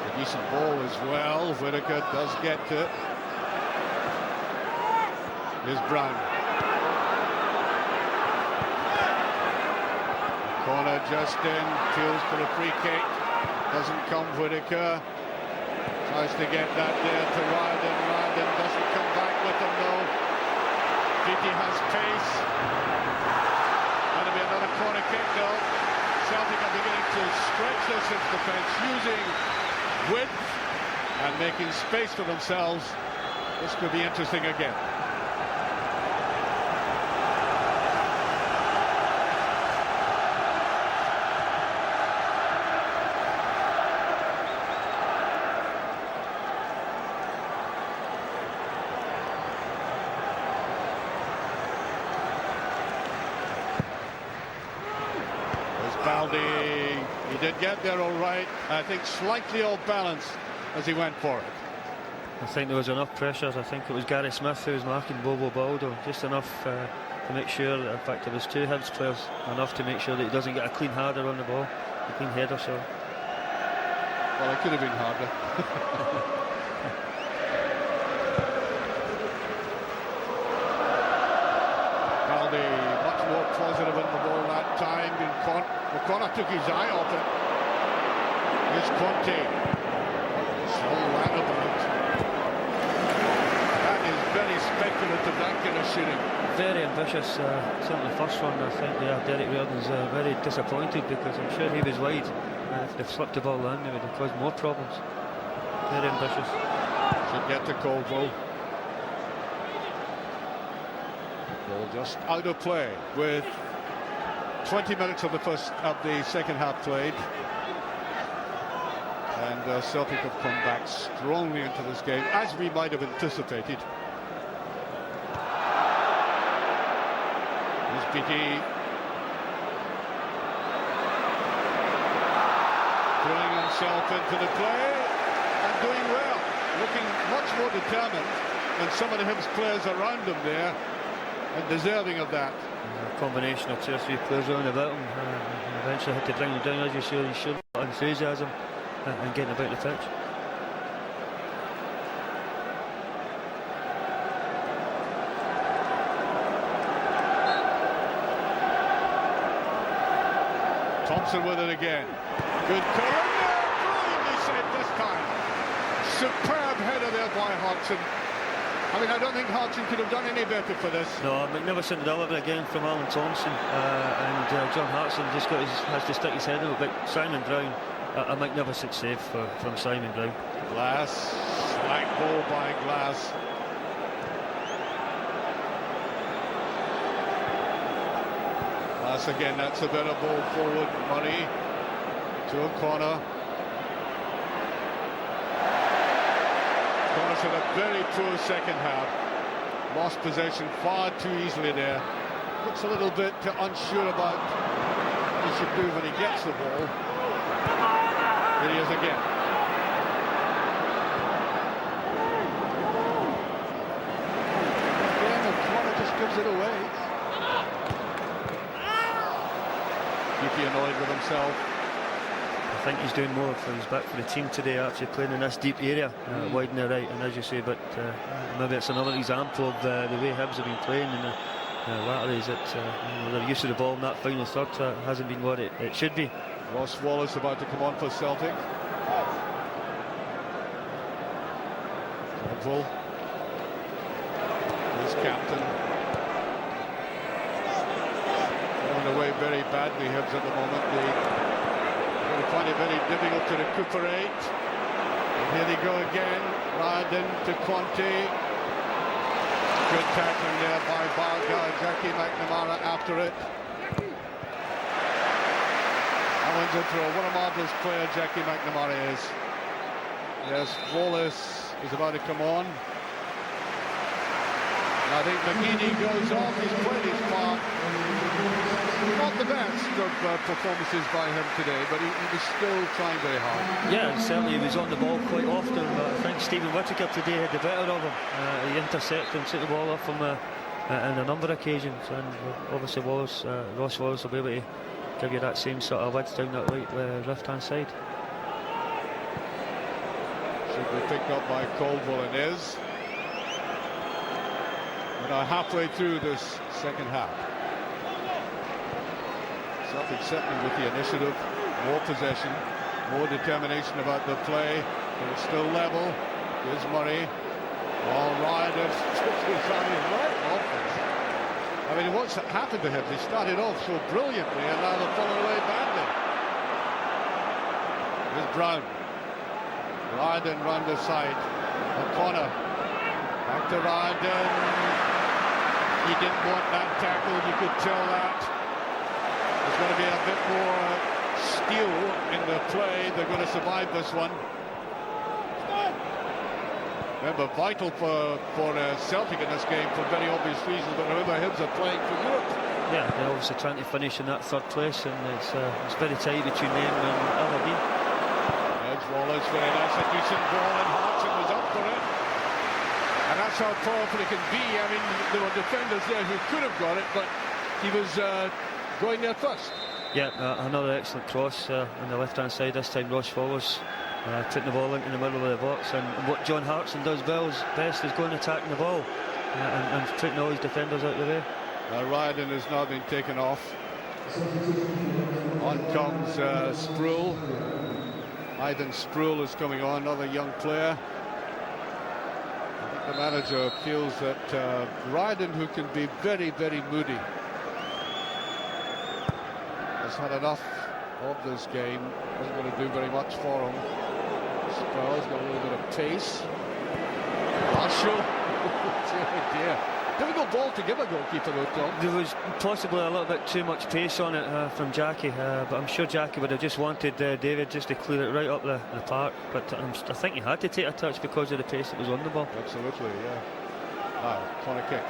A decent ball as well. Whittaker does get to it. Here's Brown. Corner just in, feels for a free kick. Doesn't come. Whittaker tries to get that there to Ryden. Ryden doesn't come back with him though. Beattie has pace. That'll be another corner kick though. Celtic are beginning to stretch this into defence, using width and making space for themselves. This could be interesting again. Baldi, he did get there all right. I think slightly off balance as he went for it. I think there was enough pressure. I think it was Gary Smith who was marking Bobo Baldo, just enough to make sure that, in fact, there was two Hibs players, enough to make sure that he doesn't get a clean header on the ball, a clean header, sorry. Well, it could have been harder. Baldi much more positive in the ball that time. O'Connor took his eye off it. Here's Conte. Slow that about. That is very speculative, that kind of shooting. Very ambitious. Certainly the first one, I think, Derek Reardon's very disappointed, because I'm sure he was wide. If they've slipped the ball in, they would have caused more problems. Very ambitious. Should get to Colville. Ball just out of play with 20 minutes of the second half played, and Celtic have come back strongly into this game, as we might have anticipated. Here's Beattie throwing himself into the play and doing well, looking much more determined than some of the Hibs players around him there. and deserving of that. A combination of 2 or 3 players around about him, and eventually had to bring him down. As you say, he showed a lot of enthusiasm and getting about the pitch. Thompson with it again. Good corner. Brilliantly saved this time. Superb header there by Hodgson. I mean, I don't think Hodgson could have done any better for this. No, magnificent delivery again from Alan Thompson, and John Hartson just has to stick his head out. But Simon Brown, a magnificent save from Simon Brown. Glass, slack ball by Glass. Glass again, that's a better ball forward. Murray to O'Connor. O'Connor's had a very poor second half. Lost possession far too easily there. Looks a little bit unsure about what he should do when he gets the ball. Here he is again. Again, O'Connor just gives it away. Keepy annoyed with himself. I think he's doing more for his back for the team today, actually playing in this deep area, wide and right, and as you say, but maybe it's another example of the way Hibs have been playing in the latter is that their use of the ball in that final third hasn't been what it should be. Ross Wallace about to come on for Celtic. Gladwell, his captain. Going away very badly, Hibs at the moment. They find it very difficult to recuperate. And here they go again. Ryden to Conte. Good tackling there by Varga. Jackie McNamara after it. One's a throw. What a marvellous player Jackie McNamara is. Yes, Wallace is about to come on. And I think McGeady goes off. He's played his part. Not the best of performances by him today, but he was still trying very hard. Yeah, and certainly he was on the ball quite often, but I think Stephen Whittaker today had the better of him. He intercepted and took the ball off him on a number of occasions, and obviously Ross Wallace will be able to give you that same sort of width down that right left-hand side. Should be picked up by Caldwell and is. We're now halfway through this second half. Celtic certainly with the initiative, more possession, more determination about the play, but it's still level. Here's Murray. All right, right off this. I mean, what's happened to him? They started off so brilliantly and now they're falling away badly. Here's Brown. Ryden round the side. O'Connor. Back to Ryden. He didn't want that tackle, you could tell that. There's going to be a bit more steel in the play. They're going to survive this one. Remember, vital for Celtic in this game for very obvious reasons, but remember, Hibs are playing for Europe. Yeah, they're obviously trying to finish in that third place, and it's very tight between them and Aberdeen. Edge Wallace, very nice, a decent ball, and Hodgson was up for it. And that's how powerful it can be. I mean, there were defenders there who could have got it, but he was going there first. Yeah, another excellent cross on the left-hand side. This time Ross Wallace putting the ball into the middle of the box, and what John Hartson does best is going attacking the ball and putting all his defenders out of the way. Ryden has now been taken off. On comes Sproul. Ivan Sproul is coming on, another young player. I think the manager feels that Ryden, who can be very, very moody, has had enough of this game. Isn't going to do very much for him. Sproul's got a little bit of pace. Marshall. Oh dear. Difficult ball to give a goalkeeper though, Tom. There was possibly a little bit too much pace on it from Jackie, but I'm sure Jackie would have just wanted David just to clear it right up the park, but I think he had to take a touch because of the pace that was on the ball. Absolutely, yeah. Now, corner kick.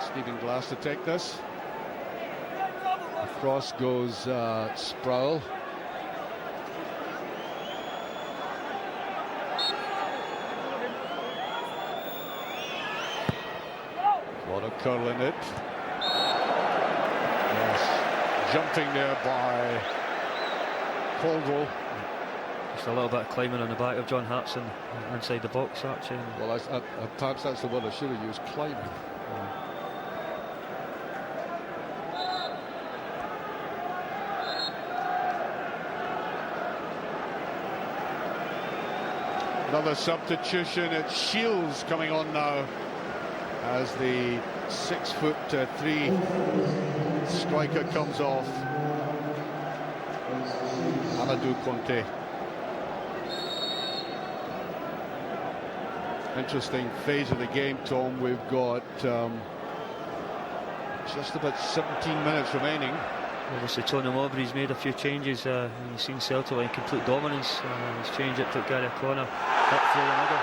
Stephen Glass to take this. Across goes Sproul. curling it. Yes, jumping there by Caldwell. Just a little bit of climbing on the back of John Hartson inside the box, actually. Well, perhaps that's the word I should have used, climbing. Another substitution. It's Shields coming on now as the 6'3" striker comes off. Amadou Conte. Interesting phase of the game, Tom. We've got just about 17 minutes remaining. Obviously, Tony Mowbray's made a few changes. You've seen Celtic in complete dominance. He's changed it to Gary O'Connor up through the middle.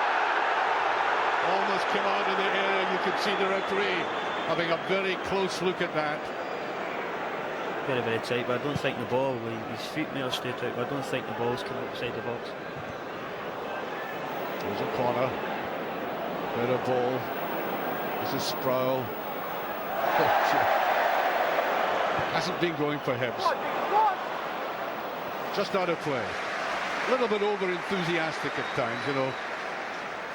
Almost came out of the area. You could see the referee having a very close look at that. Very, very tight, but I don't think the ball, his feet may have stayed out, but I don't think the ball's come outside the box. There's a corner. Better ball. This is Sproul. Hasn't been going for Hibs. Just out of play. A little bit over enthusiastic at times, you know.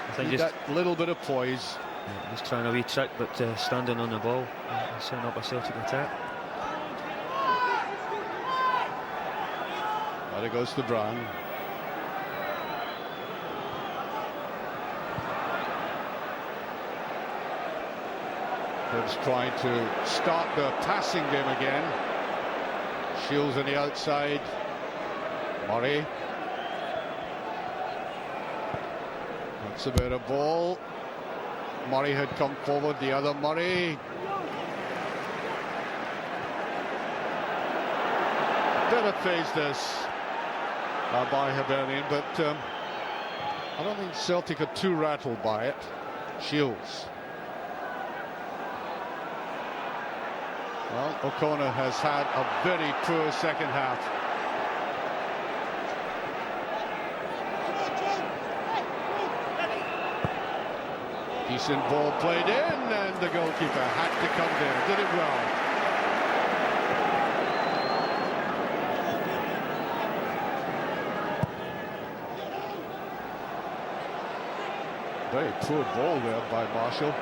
I think Need just that little bit of poise. Just trying a wee trick, but standing on the ball and setting up a Celtic attack. There goes to Brown. Hibs trying to start the passing game again. Shields on the outside. Murray. That's a bit of ball. Murray had come forward, the other Murray. Better phase this by Hibernian, but I don't think Celtic are too rattled by it. Shields. Well, O'Connor has had a very poor second half. Decent ball played in, and the goalkeeper had to come there. Did it well. Very poor ball there by Marshall.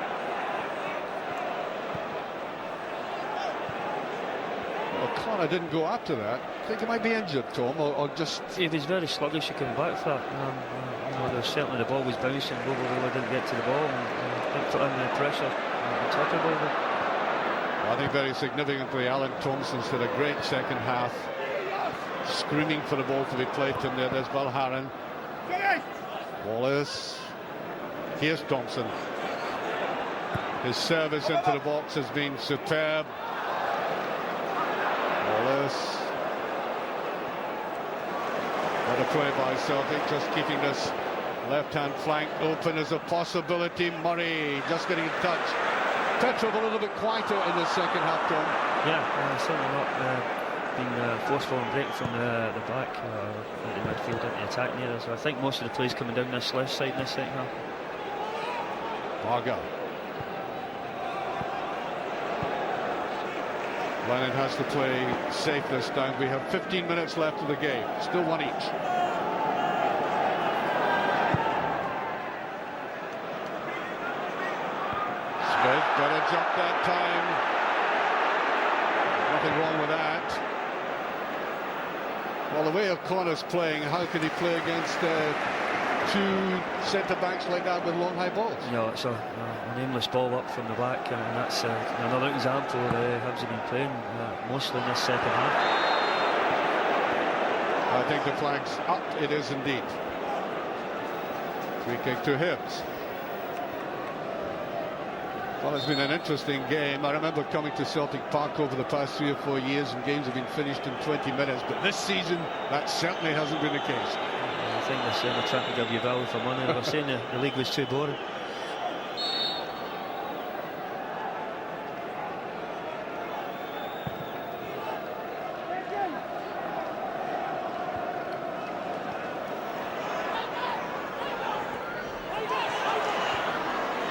O'Connor didn't go after that. I think he might be injured, Tom, or just... He was very sluggish to come back for that. There was certainly the ball was bouncing. Bobovilla didn't get to the ball and put in the pressure on top of it. I think very significantly, Alan Thompson's had a great second half. Screaming for the ball to be played to him there. There's Valharan. Wallace. Here's Thompson. His service into the box has been superb. Wallace. Better play by Celtic, just keeping this left-hand flank open as a possibility. Murray just getting in touch. Petrov a little bit quieter in the second half, Tom. Yeah, certainly not being forceful and break from the back, the midfield into the attack near us. So I think most of the plays coming down this left side in this second half. Varga. Lennon has to play safe this time. We have 15 minutes left of the game. Still one each. Smith better jump that time. Nothing wrong with that. Well, the way O'Connor's playing, how could he play against two centre-backs like that with long high balls? No, it's an aimless ball up from the back, and that's another example of Hibs have been playing mostly in this second half. I think the flag's up. It is indeed. Free kick to Hibs. Well, it's been an interesting game. I remember coming to Celtic Park over the past 3 or 4 years and games have been finished in 20 minutes, but this season that certainly hasn't been the case. I think they're saying they're trying to give you value for money. They were saying the league was too boring.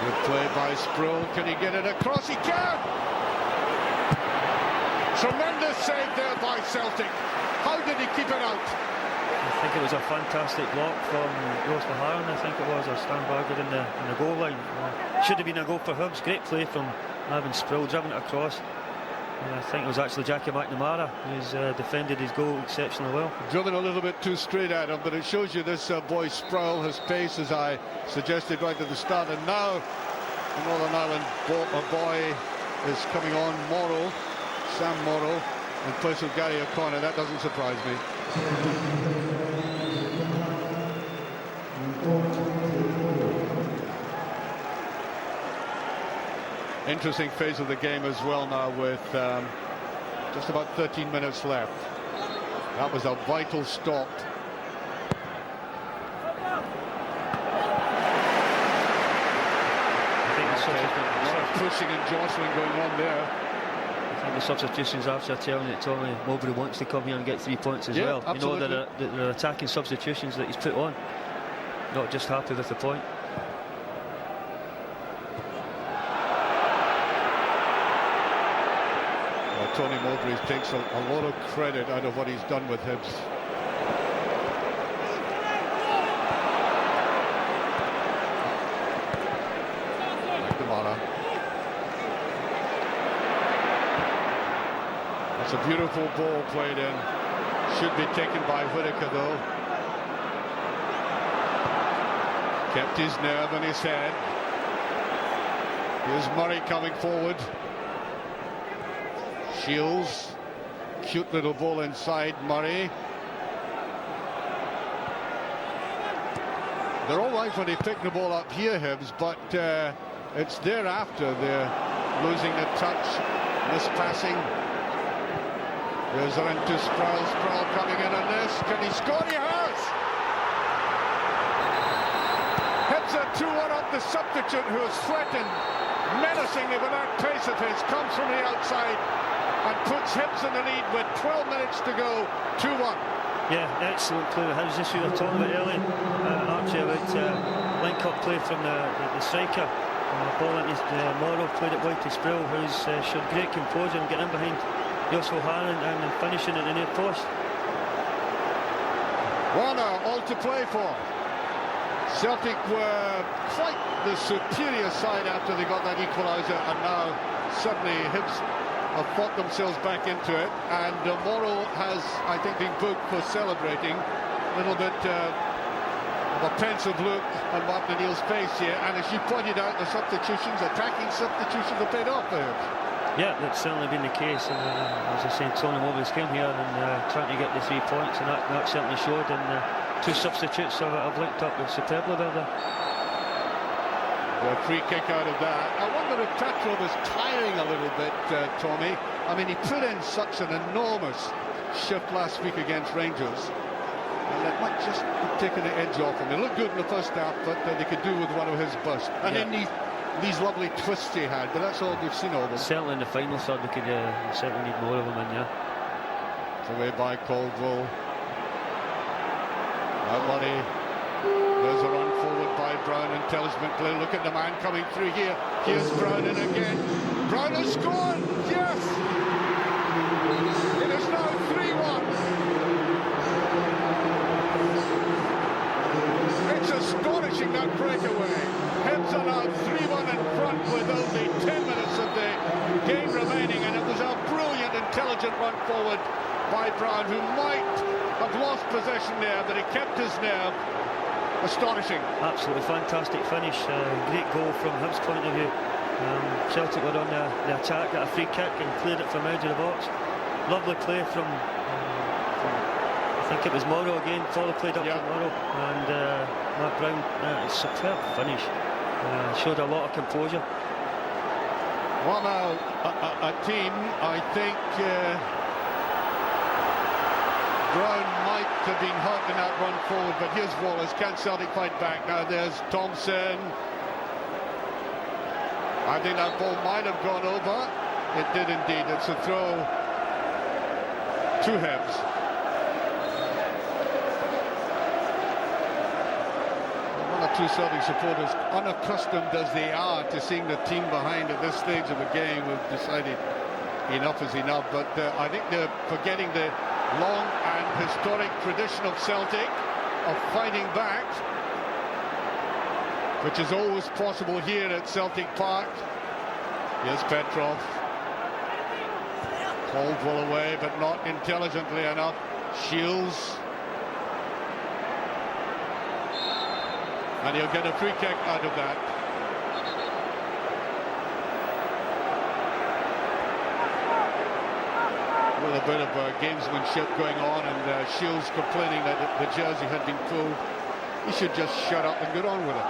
Good Away by Sproul. Can he get it across? He can! Tremendous save there by Celtic. How did he keep it out? I think it was a fantastic block from Ross Maharan, I think it was, or Stan Barger in the goal line. Should have been a goal for Hibs. Great play from Ivan Sproul, driving it across. And I think it was actually Jackie McNamara who's defended his goal exceptionally well. Driven a little bit too straight at him, but it shows you this boy Sproul has pace, as I suggested right at the start. And now the Northern Ireland boy is coming on, Morrow, Sam Morrow, in place of Gary O'Connor. That doesn't surprise me. Interesting phase of the game as well now, with just about 13 minutes left. That was a vital stop. I think A lot of pushing and jostling going on there. I think the substitutions after telling that Tommy Mowbray wants to come here and get 3 points as well. Absolutely. You know, there are attacking substitutions that he's put on, not just happy with the point. Tony Mowbray takes a lot of credit out of what he's done with Hibs. McNamara. That's a beautiful ball played in. Should be taken by Whittaker though. Kept his nerve in his head. Here's Murray coming forward. Shields, cute little ball inside Murray. They're all right when they pick the ball up here, Hibs, but it's thereafter they're losing the touch, mispassing. There's into Sproul. Sproul coming in on this. Can he score? He has! Hibs are 2-1 up. The substitute who is threatened menacingly with that pace of his comes from the outside and puts Hibs in the lead with 12 minutes to go, 2-1. Yeah, excellent play. How's this we were talking about earlier, Archie, about link-up play from the striker. Ball into Morrow, played it wide to Sproul, who's showed great composure and getting in behind Jos O'Haran and finishing at the near post. Warner, all to play for. Celtic were quite the superior side after they got that equaliser, and now suddenly Hibs have fought themselves back into it, and Morrow has, I think, been booked for celebrating. A little bit of a pensive look on Martin O'Neill's face here, and as you pointed out, the substitutions, attacking substitutions, have paid off for him. Yeah, that's certainly been the case, and as I said, Tony Mowbray's came here and trying to get the 3 points, and that certainly showed, and two substitutes have linked up with superbly there. A free kick out of that. I wonder if Tatro was tiring a little bit, Tommy. I mean, he put in such an enormous shift last week against Rangers, and it might just have taken the edge off him. He looked good in the first half, but they could do with one of his bursts. And then these lovely twists he had, but that's all we've seen of them. Certainly in the final third, we could certainly need more of them in there. It's away by Caldwell. Murray. There's a run forward by Brown, intelligent play. Look at the man coming through here. Here's Brown in again. Brown has scored! Yes! It is now 3-1. It's astonishing, that breakaway. Hibs are now 3-1 in front with only 10 minutes of the game remaining, and it was a brilliant, intelligent run forward by Brown, who might have lost possession there, but he kept his nerve. Astonishing. Absolutely fantastic finish. Great goal from Hibs' point of view. Celtic were on the attack, got a free kick and cleared it from out of the box. Lovely play from I think it was Morrow again. Follow played up to Morrow, and Matt Brown. Superb finish. Showed a lot of composure. Well, now a team, I think. Brown might have been hurt in that run forward, but here's Wallace. Can Celtic fight back? Now there's Thompson. I think that ball might have gone over. It did indeed. It's a throw to Hibs. I want to two Celtic supporters, unaccustomed as they are to seeing the team behind at this stage of the game, have decided enough is enough. But I think they're forgetting the long and historic tradition of Celtic of fighting back, which is always possible here at Celtic Park. Here's Petrov. Caldwell away, but not intelligently enough. Shields. And he'll get a free kick out of that. With a bit of gamesmanship going on, and Shields complaining that the jersey had been pulled. He should just shut up and get on with it.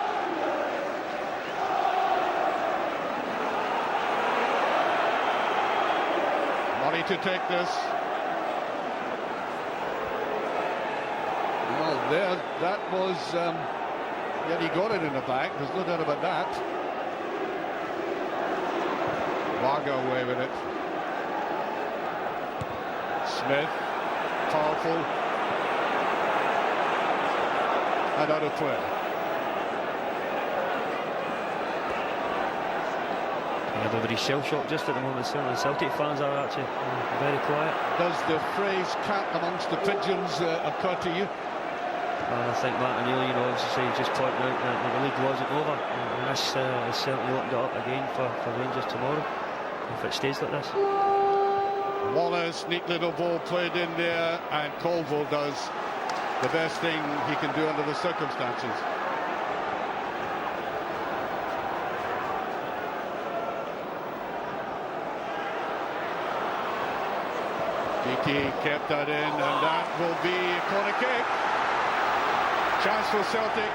Money to take this. Well, there, that was... yet he got it in the back, there's no doubt about that. Varga away with it. Smith, powerful. And out of play. Everybody's shell-shocked just at the moment. Certainly Celtic fans are actually very quiet. Does the phrase cat amongst the pigeons occur to you? I think Martin O'Neill, obviously just pointed out that the league wasn't over, and this has certainly opened it up again for Rangers tomorrow, if it stays like this. Wallace, neat little ball played in there, and Colville does the best thing he can do under the circumstances. Beattie kept that in, and that will be a corner kick. Chance for Celtic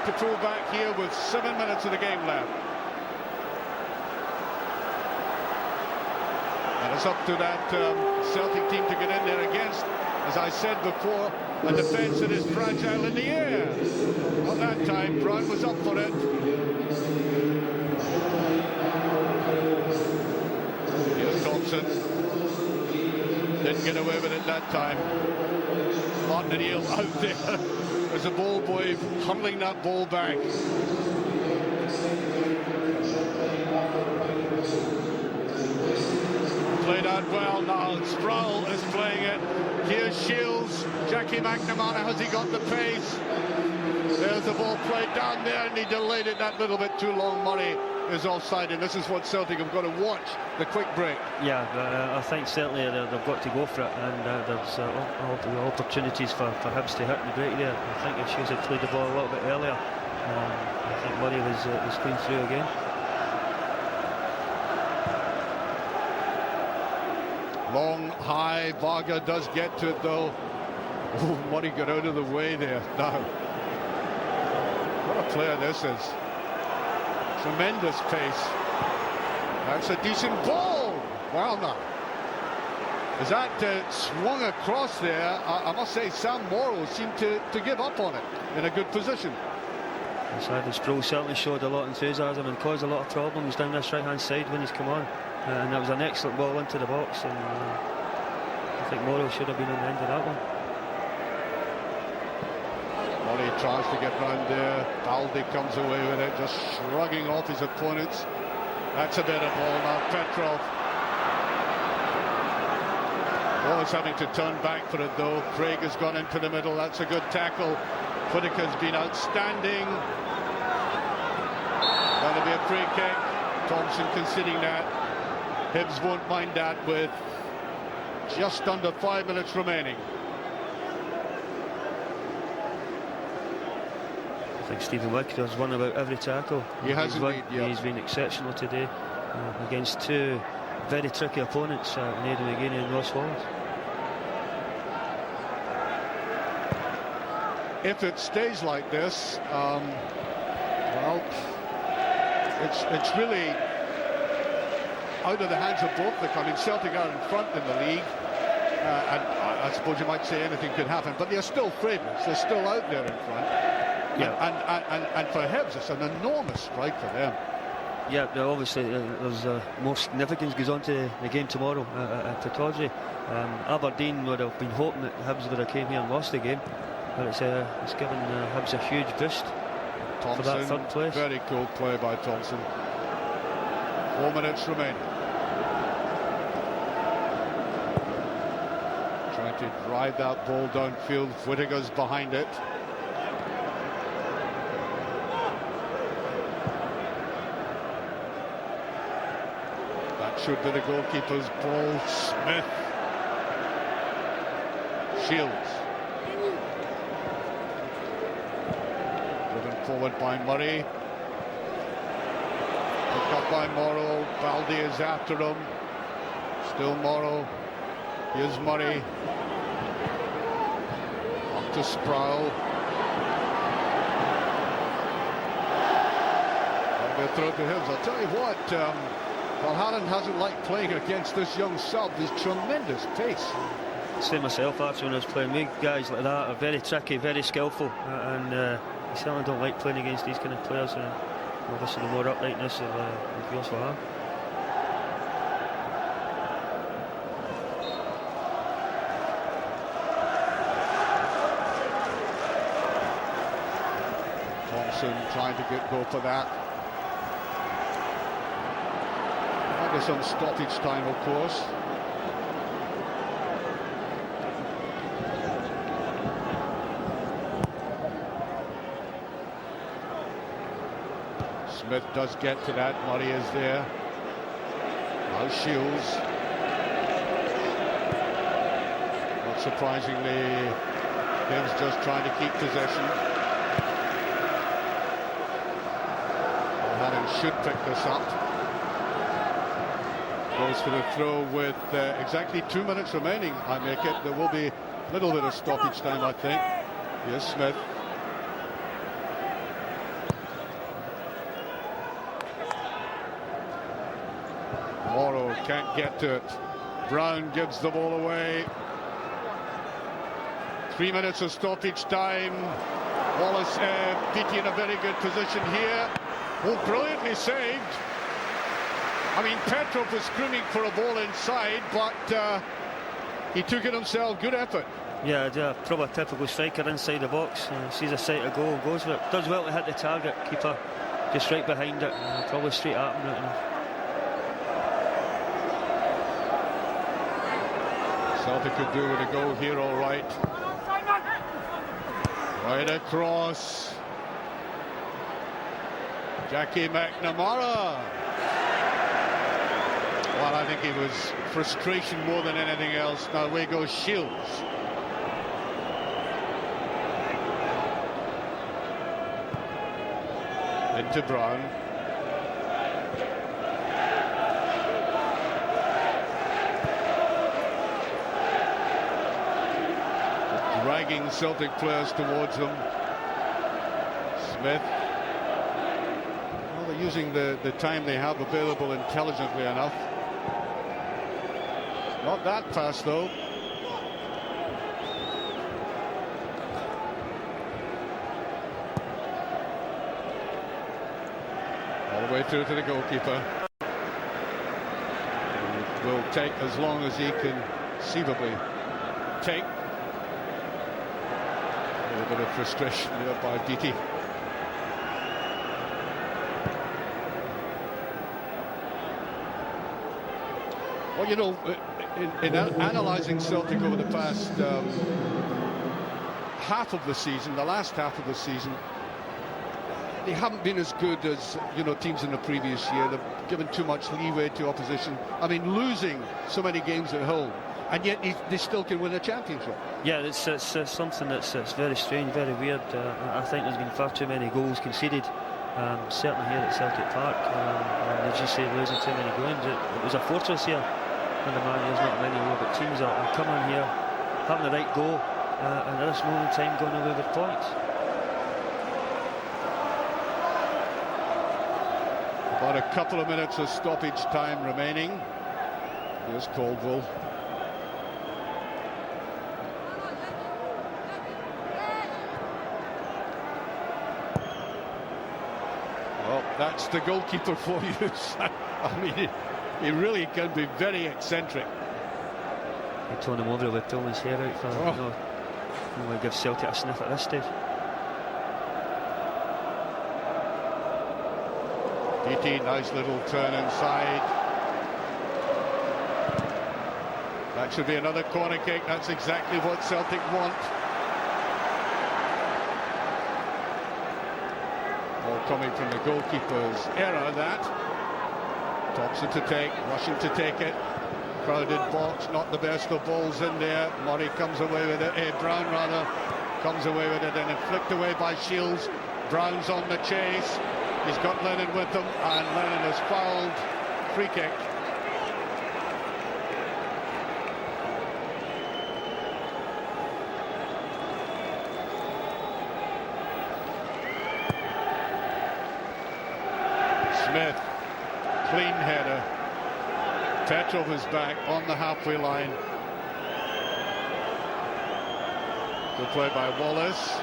to pull back here with 7 minutes of the game left. And it's up to that Celtic team to get in there against, as I said before, a defence that is fragile in the air. Not that time, Brown was up for it. Here's Thompson. Didn't get away with it that time. Martin O'Neill out there. There's a ball boy huddling that ball back. Played out well now. Sproul is playing it. Here's Shields. Jackie McNamara, has he got the pace? There's the ball played down there, and he delayed it that little bit too long. Murray is offside, and this is what Celtic have got to watch, the quick break. Yeah, I think certainly they've got to go for it, and there's opportunities for Hibs to hit the break there. I think if Shields had played the ball a little bit earlier, I think Murray was clean through again. Long, high, Varga does get to it though. Oh, Murray got out of the way there. Now, what a player this is. Tremendous pace. That's a decent ball. Well now. As that swung across there, I must say Sam Morrow seemed to give up on it in a good position. Simon Sproul certainly showed a lot of enthusiasm and caused a lot of problems down this right-hand side when he's come on. And that was an excellent ball into the box, and I think Morrow should have been on the end of that one. Murray tries to get round there. Aldi comes away with it, just shrugging off his opponents. That's a better ball now. Petrov. Always having to turn back for it though. Craig has gone into the middle. That's a good tackle. Whittaker's been outstanding. That'll be a free kick. Thompson conceding that. Hibs won't mind that with just under 5 minutes remaining. I think Stephen Wick has won about every tackle. He has indeed, yeah. He's been exceptional today against two very tricky opponents, Nathan McGeady and Ross Wallace. If it stays like this, well, it's really out of the hands of both. I mean, Celtic are in front in the league, and I suppose you might say anything could happen, but they're still favourites. They're still out there in front. Yeah. And for Hibs, it's an enormous strike for them. Yeah, obviously there's more significance goes on to the game tomorrow at Pittodrie. Aberdeen would have been hoping that Hibs would have came here and lost the game, but it's given Hibs a huge boost. for that third place. Very cool play by Thompson. 4 minutes remaining. Trying to drive that ball downfield. Whittaker's behind it. That should be the goalkeeper's ball. Smith. Shields. Driven forward by Murray. Picked up by Morrow. Baldi is after him. Still Morrow. Here's Murray. Up to Sproul. They'll throw to Hills. I'll tell you what, Valharan hasn't liked playing against this young sub. There's tremendous pace. Say myself, actually, when I was playing with guys like that are very tricky, very skillful, and I certainly don't like playing against these kind of players. Obviously, the more uprightness of yours will have. Thompson trying to get go for that. Under some stoppage time, of course. Smith does get to that. Murray is there. Now Shields. Not surprisingly, Gibbs just trying to keep possession. Valharan should pick this up. Goes for the throw with exactly 2 minutes remaining, I make it. There will be a little bit of stoppage time, I think. Here's Smith. Morrow can't get to it. Brown gives the ball away. 3 minutes of stoppage time. Wallace Beattie in a very good position here. Oh, brilliantly saved. I mean, Petrov was screaming for a ball inside, but he took it himself. Good effort. Yeah, probably a typical striker inside the box. Sees a sight of goal, goes for it. Does well to hit the target. Keeper just right behind it. Probably straight at him. Right enough. Celtic could do with a goal here, all right. Right across. Jackie McNamara. Well, I think it was frustration more than anything else. Now away goes Shields. Into Brown. Dragging Celtic players towards them. Smith. Well, they're using the time they have available intelligently enough. Not that fast, though. All the way through to the goalkeeper. It will take as long as he can conceivably take. A little bit of frustration there by Beattie. Well, you know, in analysing Celtic over the past half of the season, the last half of the season, they haven't been as good as, you know, teams in the previous year. They've given too much leeway to opposition. I mean, losing so many games at home, and yet they still can win a championship. Yeah, it's something that's very strange, very weird. I think there's been far too many goals conceded, certainly here at Celtic Park. And as you say, losing too many games. It was a fortress here. And the man, there's not many more, but teams are coming here, having the right goal, and at this moment in time going away with points. About a couple of minutes of stoppage time remaining. Here's Caldwell. Well, that's the goalkeeper for you. I mean, he really can be very eccentric. He torn him over with pulling his hair out for you know, give Celtic a sniff at this stage. DT, nice little turn inside. That should be another corner kick. That's exactly what Celtic want. Ball coming from the goalkeeper's error, that. Thompson to take, rushing to take it. Crowded box, not the best of balls in there. Murray comes away with it, Brown rather, comes away with it, and flicked away by Shields. Brown's on the chase. He's got Lennon with him, and Lennon has fouled. Free kick. Smith, clean header. Petrov is back on the halfway line. Good play by Wallace.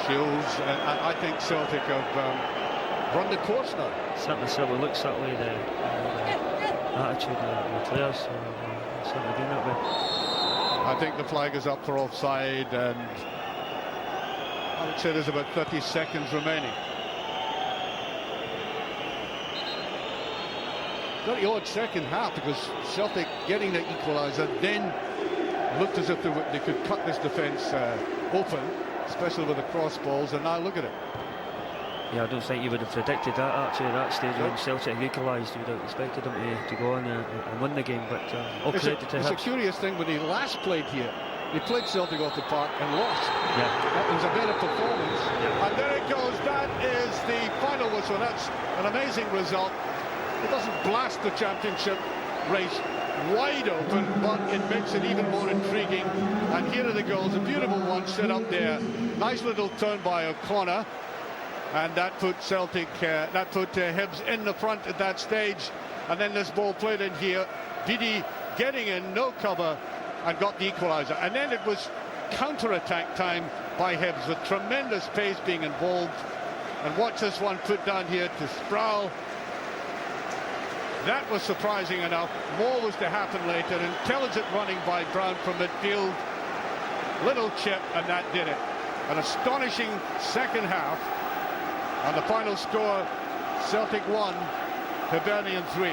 Shields, and I think Celtic have run the course now. Certainly looks that way, the attitude of the players, certainly doing that way. I think the flag is up for offside, and I would say there's about 30 seconds remaining. Very odd second half, because Celtic getting the equaliser then looked as if they could cut this defence open, especially with the cross balls, and now look at it. Yeah, I don't think you would have predicted that actually at that stage. When Celtic equalised, you would have expected them to go on and win the game, but all credit to It's Hibs. a curious thing, when he last played here, he played Celtic off the park and lost. Yeah. That was a better performance. Yeah. And there it goes. That is the final whistle. That's an amazing result. It doesn't blast the championship race wide open, but it makes it even more intriguing. And here are the goals. A beautiful one set up there. Nice little turn by O'Connor. And that put Celtic, Hibs in the front at that stage. And then this ball played in here. Didi getting in, no cover, and got the equaliser. And then it was counter-attack time by Hibs, with tremendous pace being involved. And watch this one put down here to Sproul. That was surprising enough. More was to happen later. Intelligent running by Brown from midfield. Little chip, and that did it. An astonishing second half. And the final score, Celtic 1, Hibernian 3.